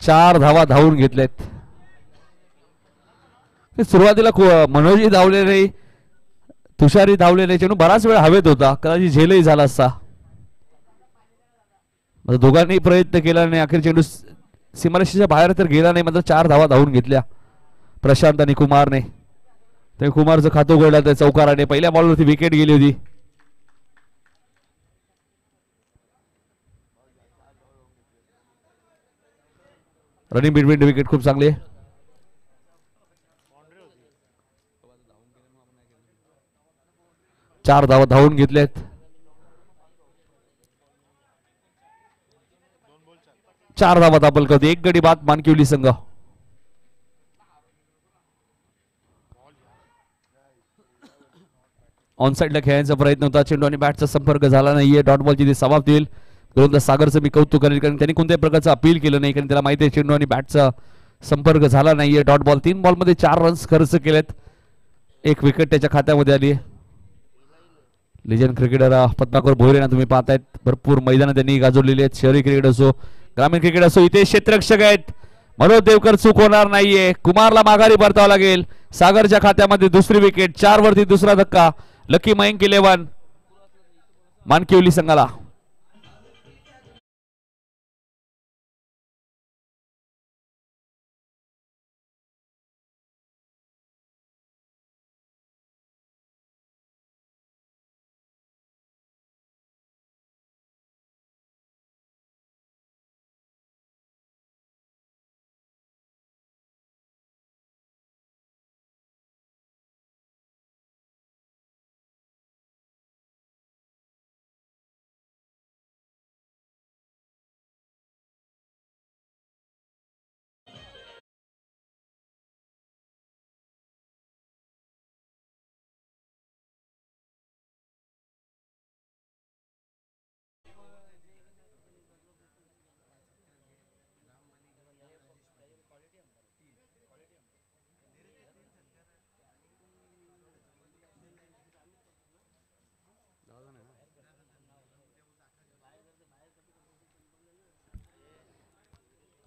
चार धावा धावून घेतलेत. सुरुवातीला मनोजही धावले नाही, तुषारही धावले नाही. चेंडू बराच वेळ हवेत होता, कदाचित झेलही झाला असता. दोघांनी प्रयत्न केला नाही. अखेर चेंडू सीमारेषेच्या बाहेर तर गेला नाही, मात्र 4 धावा धावून घेतल्या प्रशांत आणि कुमारने. ते कुमारचं खातं उघडलं त्या चौकाराने. पहिल्या बॉलवरती विकेट गेली होती. रनिंग बिटवीन विकेट खूप चांगली आहे. चार धावा धावून घेतलेत. 4 धावा दाबल करते. 1 गडी बाद मानकिवली संघ. ऑन साइडला खेळण्याचा प्रयत्न होता. चेंडू आणि बॅटचा संपर्क झाला नाहीये. डॉट बॉलची ते समाप्ती होईल. गोलंदाज सागरचं मी कौतुक करेल, कारण त्यांनी कोणत्याही प्रकारचं अपील केलं नाही, कारण त्याला माहिती आहे चेंडू आणि बॅटचा संपर्क झाला नाहीये. Dot ball. 3 बॉलमध्ये 4 रन्स खर्च केलेत. 1 विकेट त्याच्या खात्यामध्ये आली आहे. लेजंड क्रिकेटर पद्माकर भोईरे तुम्ही पाहतायत. भरपूर मैदानं त्यांनी गाजवलेली आहेत. शहरी क्रिकेट असो, ग्रामीण क्रिकेट असो. इथे क्षेत्ररक्षक आहेत. मनोज देवकर चूक होणार नाहीये. कुमारला माघारी परतावं लागेल. सागरच्या खात्यामध्ये दुसरी विकेट. 4 वरती दुसरा धक्का. लकी मयंक 11 मानकिवली संघाला.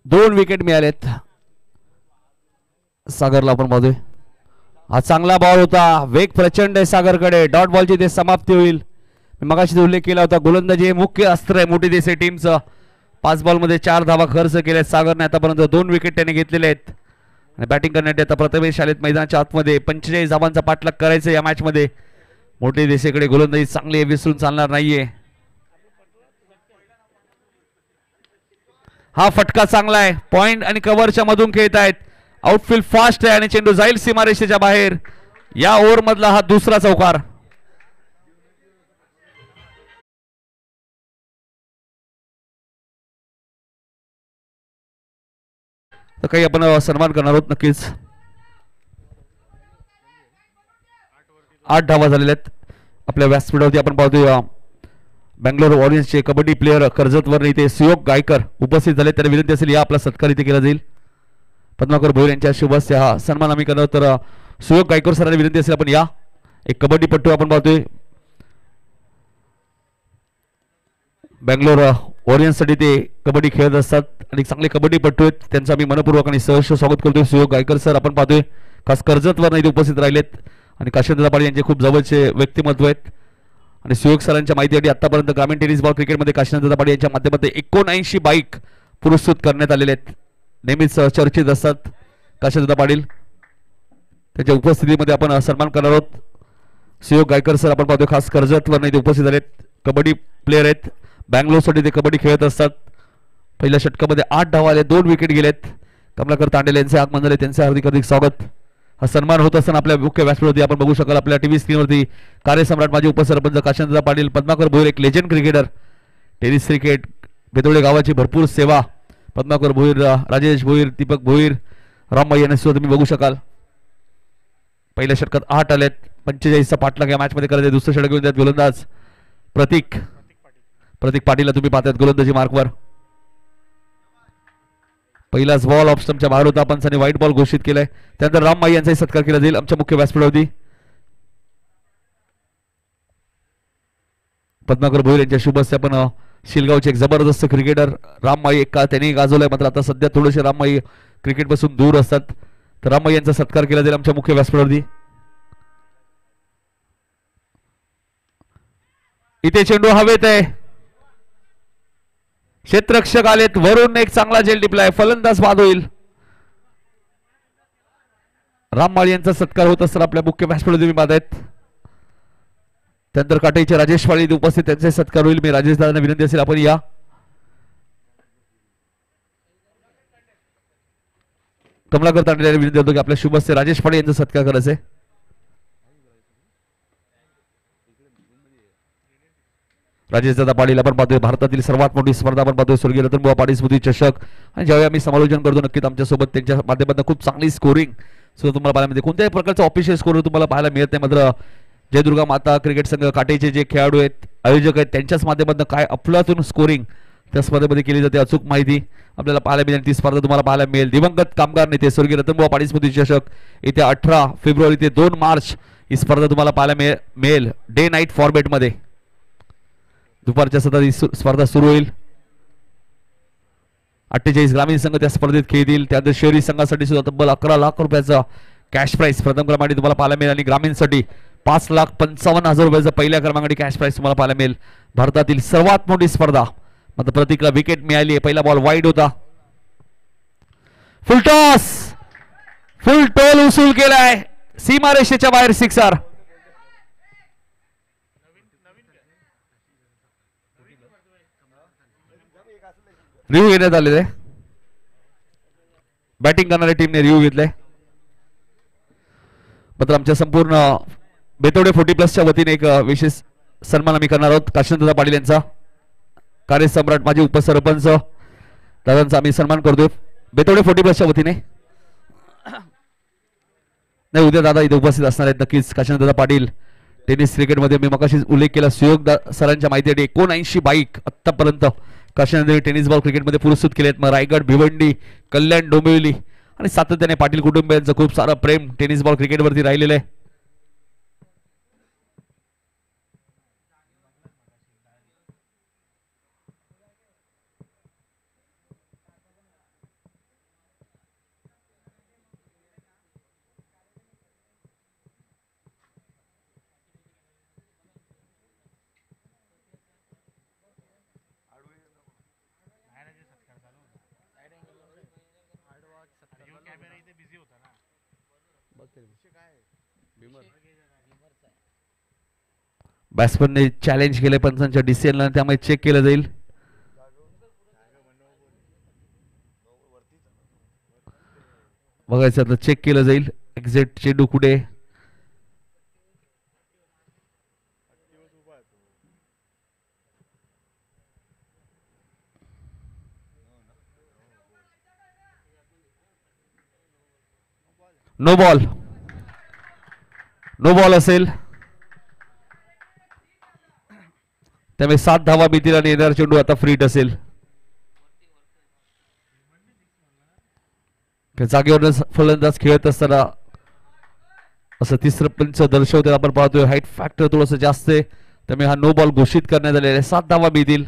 दोन विकेट मिळालेत सागरला. आपण बघतोय हा चांगला बॉल होता. वेग प्रचंड आहे सागरकडे. डॉट बॉलची ते समाप्ती होईल. मी मगाशी उल्लेख केला होता, गोलंदाजी हे मुख्य अस्त्र आहे मोठी देसाई टीमचं. 5 बॉलमध्ये 4 धावा खर्च केल्यात सागरने. आतापर्यंत 2 विकेट त्याने घेतलेले आहेत. आणि बॅटिंग करण्यासाठी आता प्रथमेश आलेत मैदानाच्या आतमध्ये. 45 धावांचा पाठलाग करायचा या मॅच मध्ये. मोठी देसाईकडे गोलंदाजी चांगली आहे, विसरून चालणार नाहीये. हा फटका चांगला आहे. पॉइंट आणि कव्हरच्या मधून खेळतायत. आउटफील्ड फास्ट आहे आणि चेंडू जाईल सीमारेषेच्या बाहेर. या ओव्हर मधला हा दुसरा चौकार. तर काही आपण सन्मान करणार आहोत नक्कीच. 8 धावा झालेल्या आहेत. आपल्या व्यासपीठावरती आपण पाहतोय बँगलोर वॉरियर्सचे कबड्डी प्लेयर कर्जतवर इथे सुयोग गायकर उपस्थित झाले. त्यांना विनंती असेल या आपला सत्कार इथे केला जाईल. पद्माकर भोईर यांच्या शुभ हस्ते हा सन्मान आम्ही करणार. तर सुयोग गायकर सरांना विनंती असेल आपण या. एक कबड्डीपट्टू आपण पाहतोय बँगलोर वॉरियर्ससाठी ते कबड्डी खेळत असतात आणि चांगले कबड्डीपट्टू आहेत. त्यांचं आम्ही मनपूर्वक आणि सहर्ष स्वागत करतोय. सुयोग गायकर सर आपण पाहतोय खास कर्जतवर इथे उपस्थित राहिलेत आणि काशीनाथ पाटील यांचे खूप जवळचे व्यक्तिमत्व आहेत. आणि सुयोग सरांच्या माहितीसाठी आतापर्यंत ग्रामीण टेनिस बॉल क्रिकेटमध्ये काशीनाथ पाटील यांच्या माध्यमातून 79 बाईक पुरस्कृत करण्यात आलेले आहेत. नेहमीच चर्चेत असतात काशीनाथ पाटील. त्यांच्या उपस्थितीमध्ये आपण सन्मान करणार आहोत. सुयोग गायकर सर आपण पाहतोय खास कर्जतवर इथे उपस्थित झालेत. कबड्डी प्लेयर आहेत. बँगलोरसाठी ते कबड्डी खेळत असतात. पहिल्या षटकामध्ये 8 धावा आले, 2 विकेट गेलेत. कमलाकर तांडेल यांचे आगमन झाले, त्यांचे हार्दिक हार्दिक स्वागत. हा सन्मान होत असताना आपल्या मुख्य व्यासपीठावरती आपण बघू शकाल आपल्या टीव्ही स्क्रीनवरती कार्यसम्राट माजी उपसरपंच काशीनाथ पाटील, पद्माकर भोईर एक लेजंड क्रिकेटर, टेनिस क्रिकेट बेतोडे गावाची भरपूर सेवा. पद्माकर भोईर, राजेश भोईर, दीपक भोईर, रामबाई यांना सुद्धा तुम्ही बघू शकाल. पहिल्या षटकात 8 आलेत. 45चा पाठलाग या मॅच मध्ये करायचे. दुसरं षटक घेऊन त्यात गोलंदाज प्रतीक पाटीलला तुम्ही पाहतायत गोलंदाजी मार्कवर. पहिलाच बॉल ऑफ स्टंपच्या बाहेर होता. पंचाने व्हाईट बॉल घोषित केलाय. त्यानंतर रामबाई यांचाही सत्कार केला जाईल आमच्या मुख्य व्यासपीठावरती. पद्माकर भोईर यांच्या शुभ हस्ते आपण शिलगावचे एक जबरदस्त क्रिकेटर रामबाई एक काळ त्यांनी गाजवलाय, मात्र आता सध्या थोडेसे रामबाई क्रिकेट पासून दूर असतात. तर रामबाई यांचा सत्कार केला जाईल आमच्या मुख्य व्यासपीठावरती. इथे चेंडू हवेत आहे. क्षेत्ररक्षक आलेत. वरून एक चांगला झेल टिपलाय. फलंदाज बाद होईल. रामबाळी यांचा सत्कार होत असताना आपल्या मुख्य व्यासपीठावर तुम्ही पाहतायत. त्यानंतर काटेचे राजेश पाळी उपस्थित, त्यांचे सत्कार होईल. मी राजेश दादांना विनंती असेल आपण या. कमलाकर तांडेला विनंती होतो की आपल्या शुभ हस्ते राजेश पाळी यांचा सत्कार करायचा आहे. राजेश दादा पाटील आपण पाहतोय भारतातील सर्वात मोठी स्पर्धा आपण पाहतोय स्वर्गीय रतनबुवा पाटील स्मृती चषक. आणि ज्यावेळी आम्ही समालोचन करतो नक्कीच आमच्यासोबत त्यांच्या माध्यमातून खूप चांगली स्कोरिंग सुद्धा तुम्हाला पाहायला मिळते. कोणत्याही प्रकारचा ऑफिशियल स्कोर तुम्हाला पाहायला मिळत नाही. मात्र जयदुर्गा माता क्रिकेट संघ काटेचे जे खेळाडू आहेत, आयोजक आहेत, त्यांच्याच माध्यमातून काय अफलातून स्कोरिंग त्या स्पर्धेमध्ये केली जाते अचूक माहिती आपल्याला पाहायला मिळेल. ती स्पर्धा तुम्हाला पाहायला मिळेल. दिवंगत कामगार नेते स्वर्गीय रतनबुवा पाटील स्मृती चषक येत्या 18 फेब्रुवारी ते 2 मार्च ही स्पर्धा तुम्हाला पाहायला मिळेल. डे नाईट फॉर्मॅटमध्ये दुपारच्या सतत ही स्पर्धा सुरू होईल. 48 ग्रामीण संघ त्या स्पर्धेत खेळतील. त्यानंतर शहरी संघासाठी सुद्धा तब्बल 11 लाख रुपयाचा कॅश प्राइस प्रथम क्रमांकाने तुम्हाला पाहायला मिळेल. आणि ग्रामीणसाठी 5,55,000 रुपयाचा पहिल्या क्रमांकाने कॅश प्राइस तुम्हाला पाहायला मिळेल. भारतातील सर्वात मोठी स्पर्धा. मात्र प्रतीकला विकेट मिळाली. पहिला बॉल वाईड होता. फुल टॉस, फुल टोल उसूल केलाय. सीमारेषेच्या बाहेर सिक्सर. रिव्ह्यू घेण्यात आलेले. बॅटिंग करणाऱ्या टीमने रिव्ह्यू घेतलाय. मात्र आमच्या संपूर्ण बेतोडे 40+ वतीने एक विशेष सन्मान आम्ही करणार आहोत. काशीनाथ पाटील यांचा, कार्यसम्राट माजी उपसरपंच दादांचा आम्ही सन्मान करतोय बेतोडे 40+ वतीने. नाही, उद्या दादा इथे उपस्थित असणार आहेत नक्कीच. काशीनाथ पाटील टेनिस क्रिकेटमध्ये मी मगाशीच उल्लेख केला. सुयोग सरांच्या माहितीसाठी 79 बाईक आतापर्यंत काशीनाथ टेनिस बॉल क्रिकेटमध्ये पुरस्कृत केलेत. मग रायगड, भिवंडी, कल्याण, डोंबिवली आणि सातत्याने पाटील कुटुंबियांचं खूप सारं प्रेम टेनिस बॉल क्रिकेटवरती राहिलेलं आहे. बॅट्समनने चॅलेंज केले पंचांच्या डिसिजनला, त्यामुळे चेक केलं जाईल. बघायचं आता चेक केलं जाईल. एक्झॅक्ट चेंडू कुठे. नो बॉल, नो बॉल असेल. त्यामुळे 7 धावा मिळतील आणि येणारा चेंडू आता फ्रीट असेल. जागेवर फलंदाज खेळत असताना असं तिसरं पंच दर्शवते आपण पाहतोय. हाईट फॅक्टर थोडंसं जास्त आहे त्यामुळे हा नो बॉल घोषित करण्यात आलेला आहे. 7 धावा मिळतील.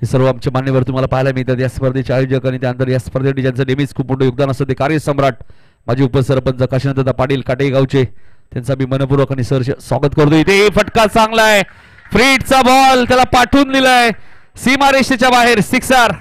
हे सर्व आमचे मान्यवर तुम्हाला पाहायला मिळतात या स्पर्धेचे आयोजक आणि त्यानंतर या स्पर्धेसाठी ज्यांचं नेहमीच खूप मोठं योगदान असतं ते कार्यसम्राट माजी उपसरपंच काशीनाथदादा पाटील काटेगावचे, त्यांचा मी मनपूर्वक आणि सहर्ष स्वागत करतो. इथे फटका चांगला आहे, फ्रीटचा बॉल त्याला पाठवून दिलाय सीमारेषेच्या बाहेर, सिक्सर.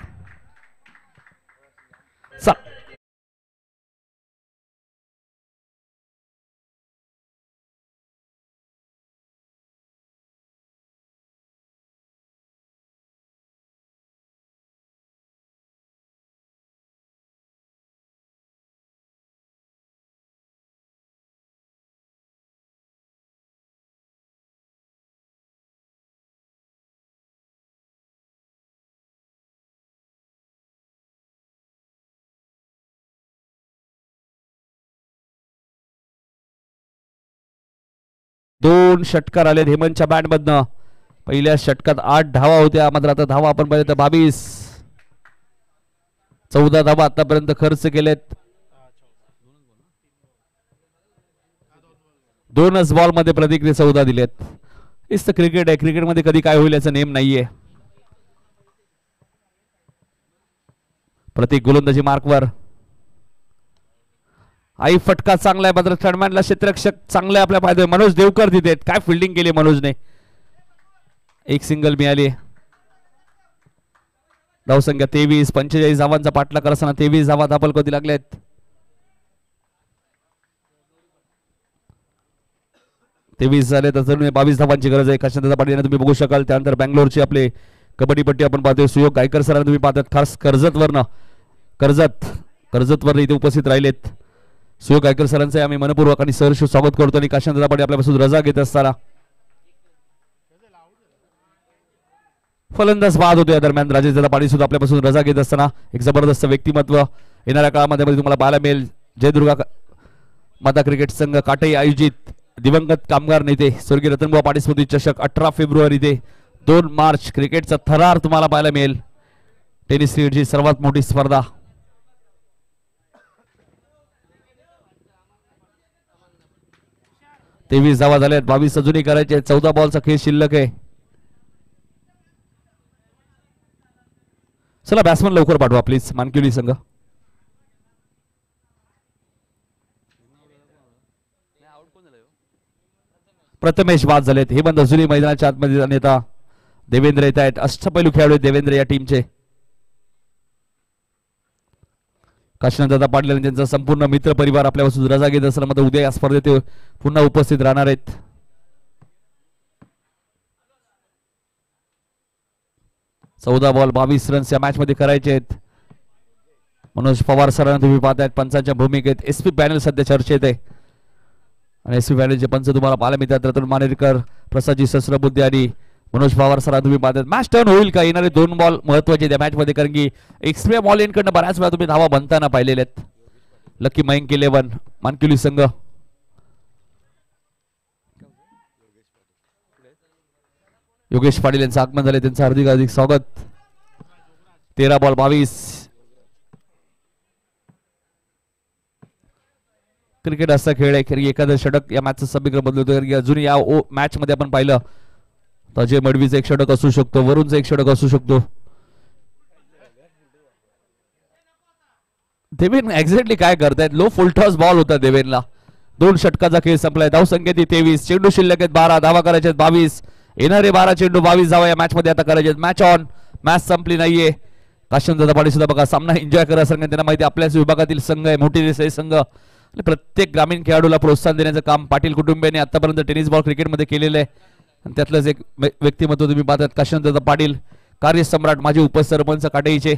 दोन षटकार आलेत हेमंतच्या बॅट मधनं. पहिल्या षटकात 8 धावा होत्या, मात्र आता धावा आपण पाहिजे तर 22. 14 धावा आतापर्यंत खर्च केलेत. 2च बॉल मध्ये प्रतीकने 14 दिलेत. हेच तर क्रिकेट आहे. क्रिकेटमध्ये कधी काय होईल याचा नेम नाहीये. प्रतीक गोलंदाजी मार्कवर. आई फटका चांगला आहे, मात्र थर्डमॅनला क्षेत्ररक्षक चांगला आहे आपल्या फायदे. मनोज देवकर तिथे काय फिल्डिंग केली मनोजने. एक सिंगल मिळाली. धावसंख्या 23. 45 धावांचा पाठलाग करताना 23 धावा धापलकोती लागलेत. 23 झाले तर 22 धावांची गरज आहे. काशीनाथदादा पाटील तुम्ही बघू शकाल. त्यानंतर बँगलोरचे आपले कबड्डीपट्टी आपण पाहतोय सुयोग गायकर सरांना तुम्ही पाहतात. खास कर्जतवरनं इथे उपस्थित राहिलेत. सुयोग गायकर सरांचे आम्ही मनपूर्वक आणि सहर्ष स्वागत करतो. आणि काशीनाथदादा पाटील आपल्यापासून रजा घेत असताना फलंदाज बाद होतो. या दरम्यान राजेशदादा पाटील सुद्धा आपल्यापासून रजा घेत असताना एक जबरदस्त व्यक्तिमत्व येणाऱ्या काळामध्ये तुम्हाला पाहायला मिळेल. जयदुर्गा माता क्रिकेट संघ काटई आयोजित दिवंगत कामगार नेते स्वर्गीय रतनबुवा पाटील स्मृती चषक 18 फेब्रुवारी ते 2 मार्च क्रिकेटचा थरार तुम्हाला पाहायला मिळेल. टेनिस क्रिकेटची सर्वात मोठी स्पर्धा. तेवीस धावा झाल्यात. 22 अजूनही करायचे. 14 बॉलचा खेळ शिल्लक आहे. चला बॅट्समन लवकर पाठवा प्लीज. मानकिवली संघ. प्रथमेश बाद झालेत. हे बंद अजूनही मैदानाच्या आतमध्ये नेता देवेंद्र येत आहेत. अष्टपैलू खेळाडू देवेंद्र या टीमचे. काशीनाथदादा पाटील आणि त्यांचा संपूर्ण मित्र परिवार आपल्यापासून रजा घेत असताना मात्र उद्या या स्पर्धेत पुन्हा उपस्थित राहणार आहेत. चौदा बॉल 22 रन्स या मॅच मध्ये करायचे आहेत. मनोज पवार सरांना तुम्ही पाहतायत पंचांच्या भूमिकेत. एसपी पॅनल सध्या चर्चेत आहे आणि एसपी पॅनलचे पंच तुम्हाला पाहायला मिळतात. रतन मानेरकर, प्रसादजी सहस्रबुद्धे आणि मनोज पवार सर तुम्ही पाहतात. मॅच टर्न होईल का. येणारे 2 बॉल महत्वाचे त्या मॅच मध्ये, कारण की एक्स्ट्रा बॉल इनकडनं बऱ्याच वेळा तुम्ही धावा बनताना पाहिलेले आहेत. लकी मयंक 11 मानकिवली संघ. योगेश पाटील यांचं आगमन झाले, त्यांचं हार्दिक हार्दिक स्वागत. 13 बॉल 22. क्रिकेट असा खेळ आहे की एखादं षटक या मॅचचं समीकरण बदलतो. कारण की अजून या मॅच मध्ये आपण पाहिलं तर अजय मडवीचं एक षटक असू शकतो, वरुणचं एक षटक असू शकतो. देवेन एक्झॅक्टली काय करतायत. लो फुलटॉस बॉल होता देवेनला. 2 षटकाचा खेळ संपलाय. धावसंख्या 23. चेंडू शिल्लक आहेत 12. धावा करायचे 22. येणारे 12 चेंडू 22 धावा या मॅच मध्ये आता करायचे. Match on. मॅच संपली नाहीये. काशीनाथदादा पाटील सुद्धा बघा सामना एन्जॉय करा. संघ त्यांना माहिती आपल्याच विभागातील संघ आहे, मोठी देसाई संघ. प्रत्येक ग्रामीण खेळाडूला प्रोत्साहन देण्याचं काम पाटील कुटुंबियांनी आतापर्यंत टेनिस बॉल क्रिकेटमध्ये केलेलं आहे. आणि त्यातलंच एक व्यक्तिमत्व तुम्ही पाहतात काशीनाथदादा पाटील, कार्यसम्राट, माजी उपसरपंच काटेईचे.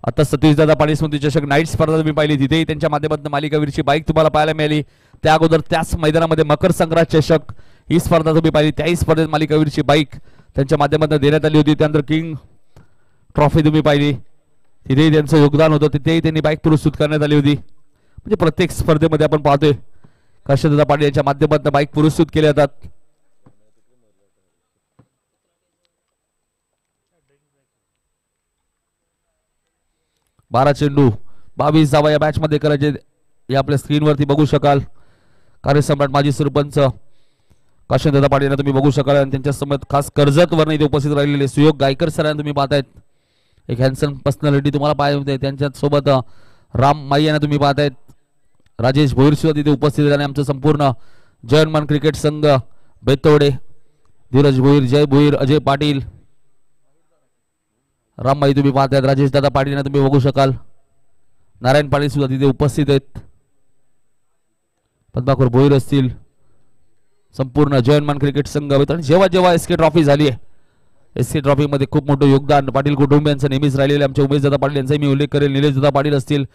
आता सतीशदादा पाटील स्मृती चषक नाईट स्पर्धा तुम्ही पाहिली, तिथेही त्यांच्या माध्यमातून मालिकावीरची बाईक तुम्हाला पाहायला मिळाली. त्या अगोदर त्याच मैदानामध्ये मकर संक्रांत चषक ही स्पर्धा तुम्ही पाहिली, त्याही स्पर्धेत मालिकावीरची बाईक त्यांच्या माध्यमातून देण्यात आली होती. त्यानंतर किंग ट्रॉफी तुम्ही पाहिली, तिथेही त्यांचं योगदान होतं, तिथेही त्यांनी बाईक पुरस्कृत करण्यात आली होती. म्हणजे प्रत्येक स्पर्धेमध्ये आपण पाहतोय काशीदादा पाटील यांच्या माध्यमातून बाईक पुरस्कृत केले जातात. बारा चेंडू 22 धावा या मॅच मध्ये करायचे हे आपल्या स्क्रीनवरती बघू शकाल. कार्यसम्राट माजी सरपंच काशीदादा पाटील यांना तुम्ही बघू शकाल आणि त्यांच्या समोर खास कर्जत वरून इथे उपस्थित राहिलेले सुयोग गायकर सरांना तुम्ही पाहतायत. एक हँडसम पर्सनॅलिटी तुम्हाला पाहायला मिळते. त्यांच्या सोबत राम माई यांना तुम्ही पाहतायत. राजेश भोईर सुद्धा तिथे उपस्थित आणि आमचं संपूर्ण जयमान क्रिकेट संघ बेतवडे, धीरज भोईर, जय भोईर, अजय पाटील, रामबाई तुम्ही पाहतायत. राजेश दादा पाटील यांना तुम्ही बघू शकाल. नारायण पाटील सुद्धा तिथे उपस्थित आहेत. पद्माकर भोईर असतील, संपूर्ण जयमान क्रिकेट संघ. आणि जेव्हा जेव्हा एसके ट्रॉफी झाली आहे, एसके ट्रॉफी मध्ये खूप मोठं योगदान पाटील कुटुंबियांचं नेहमीच राहिलेले आमचे उमेश दादा पाटील यांचाही मी उल्लेख करेल. निलेश दादा पाटील असतील,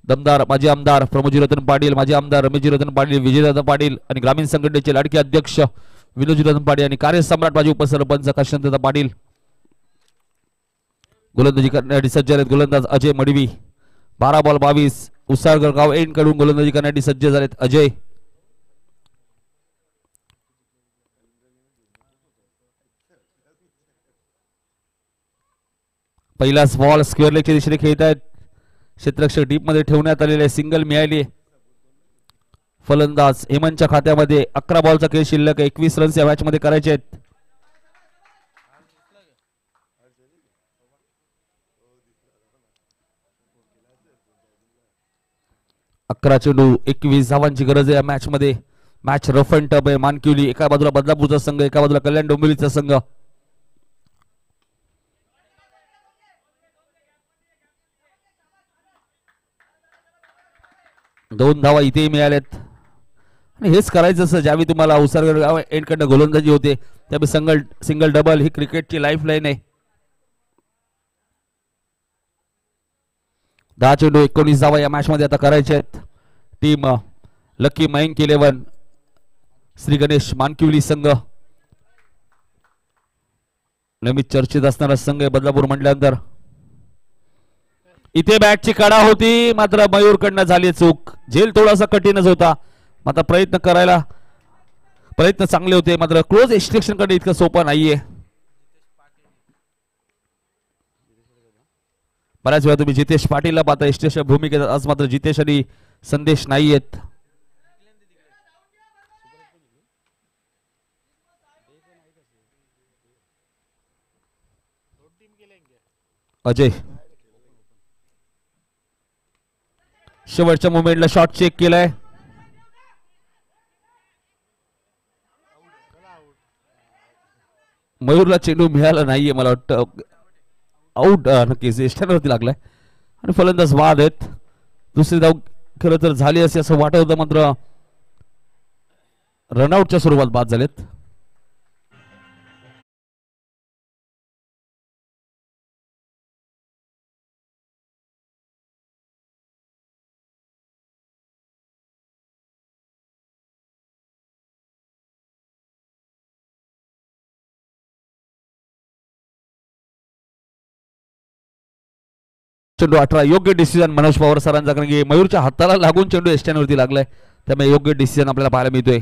दमदार माजी आमदार प्रमोदजी रतन पाटील, माजी आमदार रमेशजी रतन पाटील, विजयदादा पाटील आणि ग्रामीण संघटनेचे लाडके अध्यक्ष विनोदजी रतन पाटील आणि कार्यसम्राट माजी उपसरपंच काशीदादा पाटील. गोलंदाजी करण्यासाठी सज्ज आहेत गोलंदाज अजय मडवी. 12 बॉल 22. उसाळगर गाव एंड कडून गोलंदाजी करण्यासाठी सज्ज झालेत अजय. पहिलाच बॉल स्क्वेअर लेगच्या दिशेने खेळत आहेत. क्षेत्ररक्षक डीप मध्ये ठेवण्यात आलेले सिंगल मिळाली. फलंदाज हेमंतच्या खात्यामध्ये 11 बॉलचा खेळ शिल्लक 21 रन्स या मॅच मध्ये करायचे आहेत. अकरा चेंडू 21 धावांची गरज आहे या मॅच मध्ये. मॅच रफ अँड टफ आहे. मानकिवली एका बाजूला बदलापूरचा संघ, एका बाजूला कल्याण डोंबिवलीचा संघ. दोन धावा इथेही मिळाल्यात आणि हेच करायचं असं ज्यावेळी तुम्हाला उसारगड गाव एंडकडनं गोलंदाजी होते त्यावेळी सिंगल डबल ही क्रिकेटची लाईफ लाईन आहे. 10 चेंडू 19 धावा या मॅच मध्ये आता करायचे आहेत. टीम लकी मयंक 11, श्री गणेश मानकिवली संघ नेहमी चर्चेत असणारा संघ आहे बदलापूर म्हटल्यानंतर. इथे बॅटची कडा होती मात्र मयूर कडनं झाली चूक. झेल थोडासा कठीणच होता मात्र प्रयत्न चांगले होते मात्र क्लोज एक्स्ट्रॅक्शन कडे इतकं सोपं नाहीये. बऱ्याच वेळा तुम्ही जितेश पाटीलला पाहता एक्स्ट्रॅक्शन भूमिकेत, आज मात्र जितेश आणि संदेश नाहीयेत. अजय शेवटच्या मोमेंटला शॉट चेक केलाय. मयूरला चेंडू मिळाला नाहीये मला वाटतं. आउट नक्कीच एस्टॅनवरती लागलाय आणि फलंदाज बाद आहेत. दुसरी धाव खरं तर झाली असे असं वाटत होतं मात्र रनआउटच्या स्वरूपात बाद झालेत. चेंडू 18 योग्य डिसिजन मनोज पवार सरांचा, कारण की मयूरच्या हाताला लागून चेंडू एस्टॅनवरती लागलाय त्यामुळे योग्य डिसिजन आपल्याला पाहायला मिळतोय.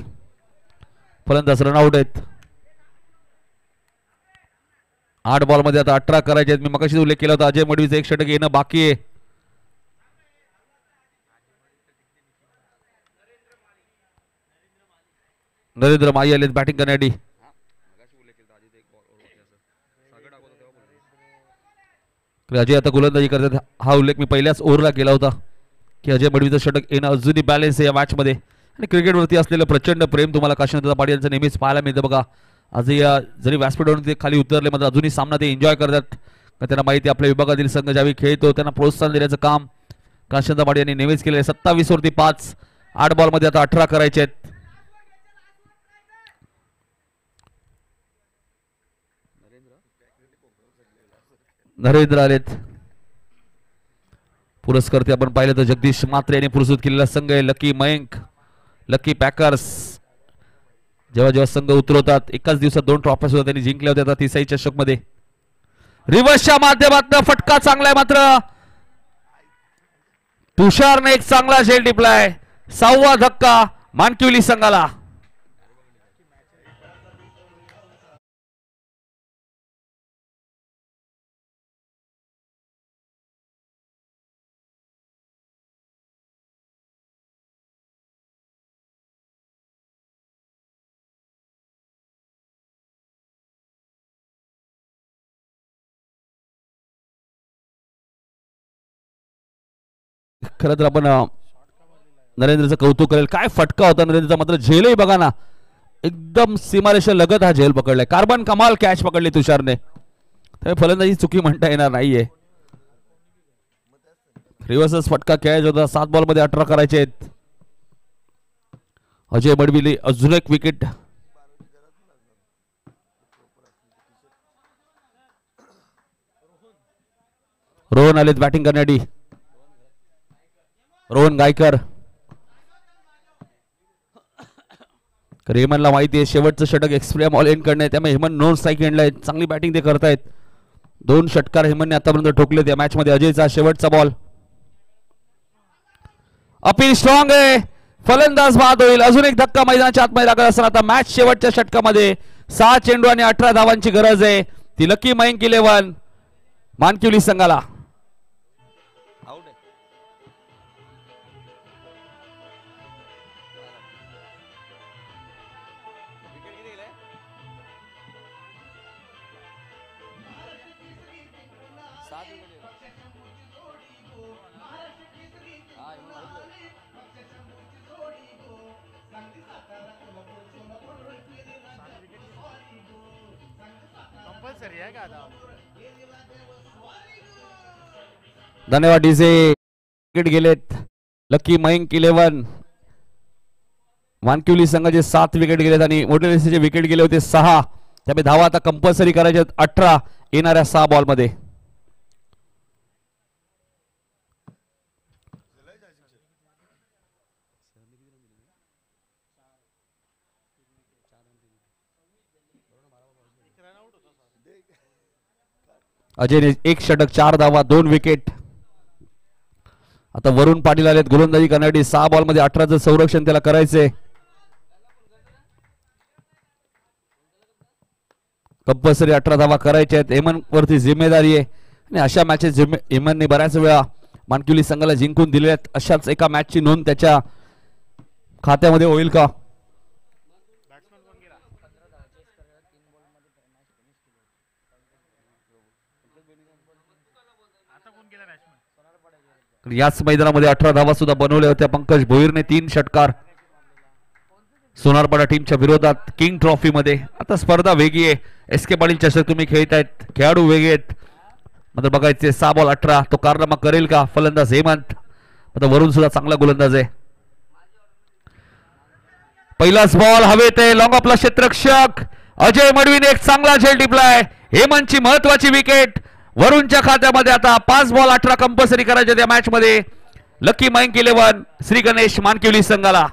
फलंदाज रनआउट आहेत. 8 बॉल मध्ये आता 18 करायचे आहेत. मी मगाशी उल्लेख केला होता अजय मडवीचं एक षटक येणं बाकी आहे. नरेंद्र माई आलेत बॅटिंग करण्यासाठी. अजय आता गोलंदाजी करतात. हा उल्लेख मी पहिल्याच ओव्हरला केला होता की अजय मडवीचं षटक येणं अजूनही बॅलन्स आहे या मॅच मध्ये आणि क्रिकेटवरती असलेलं प्रचंड प्रेम तुम्हाला काशीनाथ पाटील यांचं नेहमीच पाहायला मिळतं बघा. आज या जरी व्यासपीठावरून ते खाली उतरले मात्र अजूनही सामना ते एन्जॉय करतात. त्यांना माहिती आपल्या विभागातील संघ ज्यावेळी खेळतो त्यांना प्रोत्साहन देण्याचं काम काशीनाथ पाटील यांनी नेहमीच केलं. 27 वरती 5. 8 बॉल मध्ये आता 18 करायचे आहेत. नरेंद्र आलेत. पुरस्कर्ते आपण पाहिलं तर जगदीश मात्रे यांनी पुरस्कृत केलेला संघ आहे लकी मयंक, लकी पॅकर्स. जेव्हा जेव्हा संघ उतरवतात एकाच दिवसात 2 ट्रॉफ्या सुद्धा त्यांनी जिंकल्या होत्या. तिसाई चषक मध्ये रिव्हर्सच्या माध्यमातून फटका चांगला आहे मात्र तुषारने एक चांगला झेल टिपलाय. 6वा धक्का मानकिवली संघाला. खरं तर आपण नरेंद्रचं कौतुक करेल. काय फटका होता नरेंद्रचा, मात्र झेलही बघा ना, एकदम सीमारेषा लगत हा झेल पकडलाय. कार्बन कमाल कॅच पकडली तुषारने. त्यामुळे फलंदाजी चुकी म्हणता येणार नाहीये. रिव्हर्सच फटका कॅच होता. 7 बॉल मध्ये 18 करायचे आहेत. अजय मडविले अजून एक विकेट. रोहन आलेत बॅटिंग करण्यासाठी. रोहन गायकर. हेमनला माहिती आहे शेवटचं षटक एक्सप्रेम ऑल एंड करणे, त्यामुळे हेमन नॉन स्ट्राईक एंडला चांगली बॅटिंग ते करतायत. 2 षटकार हेमनने आतापर्यंत ठोकलेत या मॅच मध्ये. अजयचा शेवटचा बॉल. अपील स्ट्रॉंग आहे. फलंदाज बाद होईल. अजून एक धक्का मैदानाच्या आतमध्ये लागत असताना आता मॅच शेवटच्या षटकामध्ये 6 चेंडू आणि 18 धावांची गरज आहे. ती लकी मयंक 11 मानकिवली संघाला. धन्यवाद डीजे. विकेट गेलेत. लकी मयंक 11. मानकिवली संघाचे 7 विकेट गेलेत आणि मोठे देशाचे विकेट गेले होते 6. त्यामुळे धावा आता कंपल्सरी करायचे 18 येणाऱ्या 6 बॉल मध्ये. अजयने 1 षटक 4 धावा 2 विकेट. आता वरुण पाटील आलेत गोलंदाजी करण्यासाठी. 6 बॉल मध्ये 18चं संरक्षण त्याला करायचंय. कंपल्सरी 18 धावा करायच्या आहेत. हेमन वरती जिम्मेदारी आहे आणि अशा मॅचेस हेमनने बऱ्याच वेळा मानकिवली संघाला जिंकून दिले आहेत. अशाच एका मॅचची नोंद त्याच्या खात्यामध्ये होईल का? याच मैदानामध्ये 18 धावा सुद्धा बनवल्या होत्या. पंकज भोईरने 3 षटकार सोनारपाडा टीमच्या विरोधात किंग ट्रॉफी मध्ये. आता स्पर्धा वेगळी आहे. एस के पाटील चषक तुम्ही खेळतायत, खेळाडू वेगळे आहेत. मात्र बघायचे 6 बॉल 18 तो कारनामा करेल का फलंदाज हेमंत. आता वरुण सुद्धा चांगला गोलंदाज आहे. पहिलाच बॉल हवेत आहे. लॉंग ऑफला क्षेत्ररक्षक अजय मडवीने एक चांगला झेल टिपलाय. हेमंतची महत्वाची विकेट वरुणच्या खात्यामध्ये. आता 5 बॉल 18 कंपल्सरी करायचे त्या मॅच मध्ये. लकी मयंक 11 श्री गणेश मानकिवली संघाला.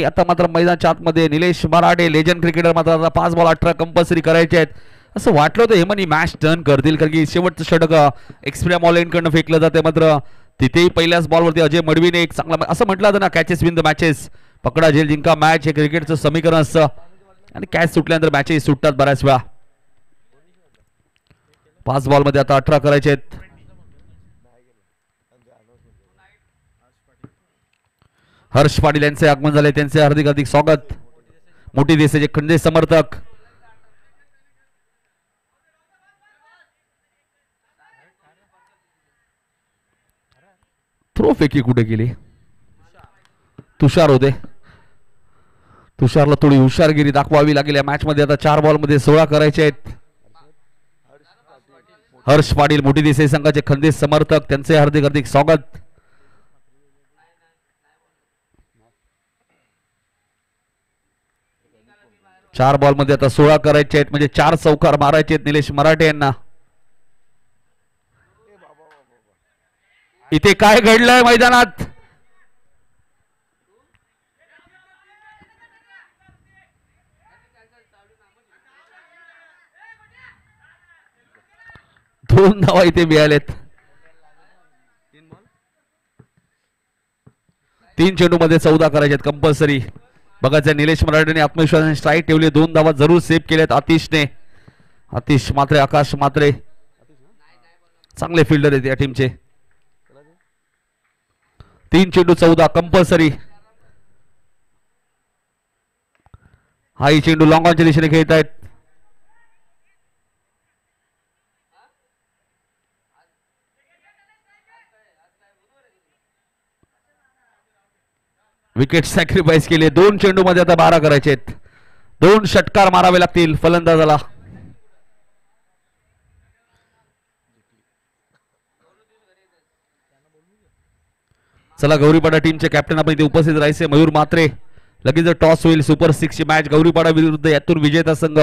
आता मात्र मैदानाच्या आतमध्ये निलेश मराठे लेजंड क्रिकेटर मात्र आता 5 बॉल 18 कंपल्सरी करायचे आहेत. असं वाटलं होतं हेमन ही मॅच टर्न करतील कारण की शेवटचं षटक एक्सप्रेम ऑल एंड कडनं फेकलं जाते. मात्र तिथेही पहिल्याच बॉलवरती अजय मडवीने एक चांगला असं म्हटलं जातं ना कॅचेस विन द मॅचेस. पकडा झेल जिंका मॅच हे क्रिकेटचं समीकरण असतं आणि कॅच सुटल्यानंतर मॅचेस सुटतात बऱ्याच वेळा. 5 बॉल मध्ये आता 18 करायचे आहेत. हर्ष पाटील यांचे आगमन झाले, त्यांचे हार्दिक हार्दिक स्वागत. मोठी देशाचे खंडे समर्थक. थ्रो फेकी कुठे केली? तुषार होते. तुषारला थोडी हुशारगिरी दाखवावी लागेल या मॅच मध्ये. आता 4 बॉल मध्ये 16 करायचे आहेत. हर्ष पाटील मोठी देसाई संघाचे खंदेश समर्थक, त्यांचे हार्दिक हार्दिक स्वागत. चार बॉल मध्ये आता 16 करायचे आहेत, म्हणजे 4 चौकार मारायचे आहेत निलेश मराठे यांना. इथे काय घडलंय मैदानात? दोन धावा इथे मिळालेत. 3 चेंडू मध्ये 14 करायचे आहेत कंपल्सरी. बघायचं निलेश मराठेने आत्मविश्वासाने स्ट्राईक ठेवले, 2 धावा जरूर सेव्ह केल्यात आतिशने. आतिश मात्रे, आकाश मात्रे चांगले फिल्डर आहेत या टीमचे. 3 चेंडू 14 कंपल्सरी. हाई चेंडू लॉंग ऑनच्या दिशेने खेळत आहेत. विकेट सॅक्रिफाईस केले. 2 चेंडू मध्ये आता 12 करायचे आहेत. 2 षटकार मारावे लागतील फलंदाजाला. चला गौरीपाडा टीमचे कॅप्टन आपण इथे उपस्थित राहायचे मयूर म्हात्रे. लगेच टॉस होईल. सुपर 6 ची मॅच गौरीपाडा विरुद्ध यातून विजेता संघ.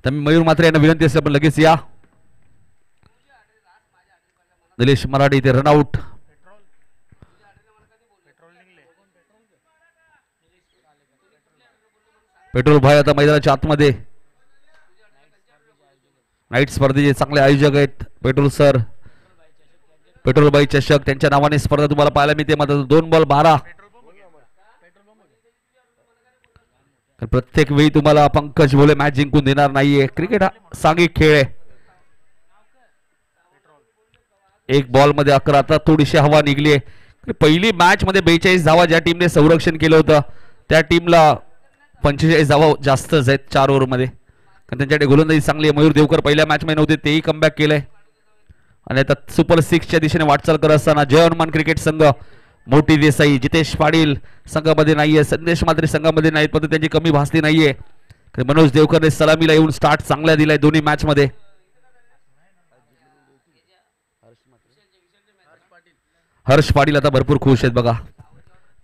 तर मी मयूर म्हात्रे यांना विनंती असेल आपण लगेच या. निलेश मराठे इथे रनआउट. पेट्रोल भाई आता मैदानाच्या आतमध्ये. नाईट स्पर्धेचे चांगले आयोजक आहेत पेट्रोल सर. पेट्रोल बाई चषक त्यांच्या नावाने स्पर्धा तुम्हाला पाहायला मिळते. मात्र 2 बॉल 12. प्रत्येक वेळी तुम्हाला पंकज भोले मॅच जिंकून देणार नाहीये. क्रिकेट हा सांघिक खेळ आहे. 1 बॉल मध्ये 11. आता थोडीशी हवा निघली आहे. पहिली मॅच मध्ये 42 धावा ज्या टीमने संरक्षण केलं होतं त्या टीमला 45 धावा जास्तच आहेत 4 ओव्हर मध्ये. कारण त्यांच्याकडे गोलंदाजी चांगली आहे. मयूर देवकर पहिल्या मॅच मध्ये नव्हते, तेही कमबॅक केलंय. आणि आता सुपर 6 च्या दिशेने वाटचाल करत असताना जय हनुमान क्रिकेट संघ, मोठी देसाई, जितेश पाटील संघामध्ये नाहीये, संदेश मात्रे संघामध्ये नाहीत, पण त्यांची कमी भासली नाहीये. मनोज देवकरने सलामीला येऊन स्टार्ट चांगला दिलाय दोन्ही मॅच मध्ये. हर्ष पाटील आता भरपूर खुश आहेत बघा,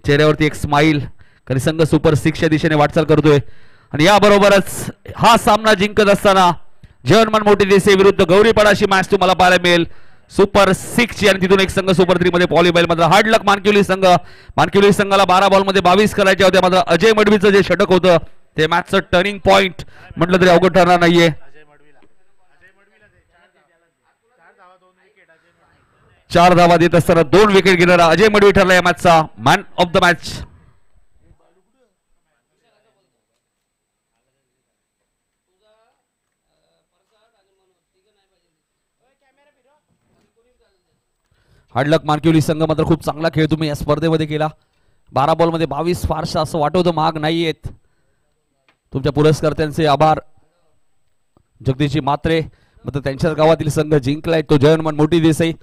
चेहऱ्यावरती एक स्माइल. कारण संघ सुपर 6 च्या दिशेने वाटचाल करतोय. आणि याबरोबरच हा सामना जिंकत असताना जय हनुमान मोठी देसाई विरुद्ध गौरीपाडाशी मॅच तुम्हाला पाहायला मिळेल सुपर 6 ची. आणि तिथून एक संघ सुपर 3 मध्ये पॉलीबाईल. मात्र हार्ड लक मानकिवली संघ. मानकिवली संघाला 12 बॉल मध्ये 22 करायच्या होत्या. मात्र अजय मडवीचं जे षटक होतं ते मॅचचं टर्निंग पॉइंट म्हटलं तरी अवघड ठरणार नाहीये. 4 धावा देत असताना 2 विकेट घेणारा अजय मडवी ठरला या मॅचचा man of the match. Hard luck Mankivali संघ मात्र खूप चांगला खेळ तुम्ही या स्पर्धेमध्ये केला. 12 बॉल मध्ये 22 फारसा असं वाटवतं महाग नाहीयेत. तुमच्या पुरस्कर्त्यांचे आभार. जगदीशजी मात्रे मात्र त्यांच्याच गावातील संघ जिंकलाय तो जय हनुमान मोठी देसाई.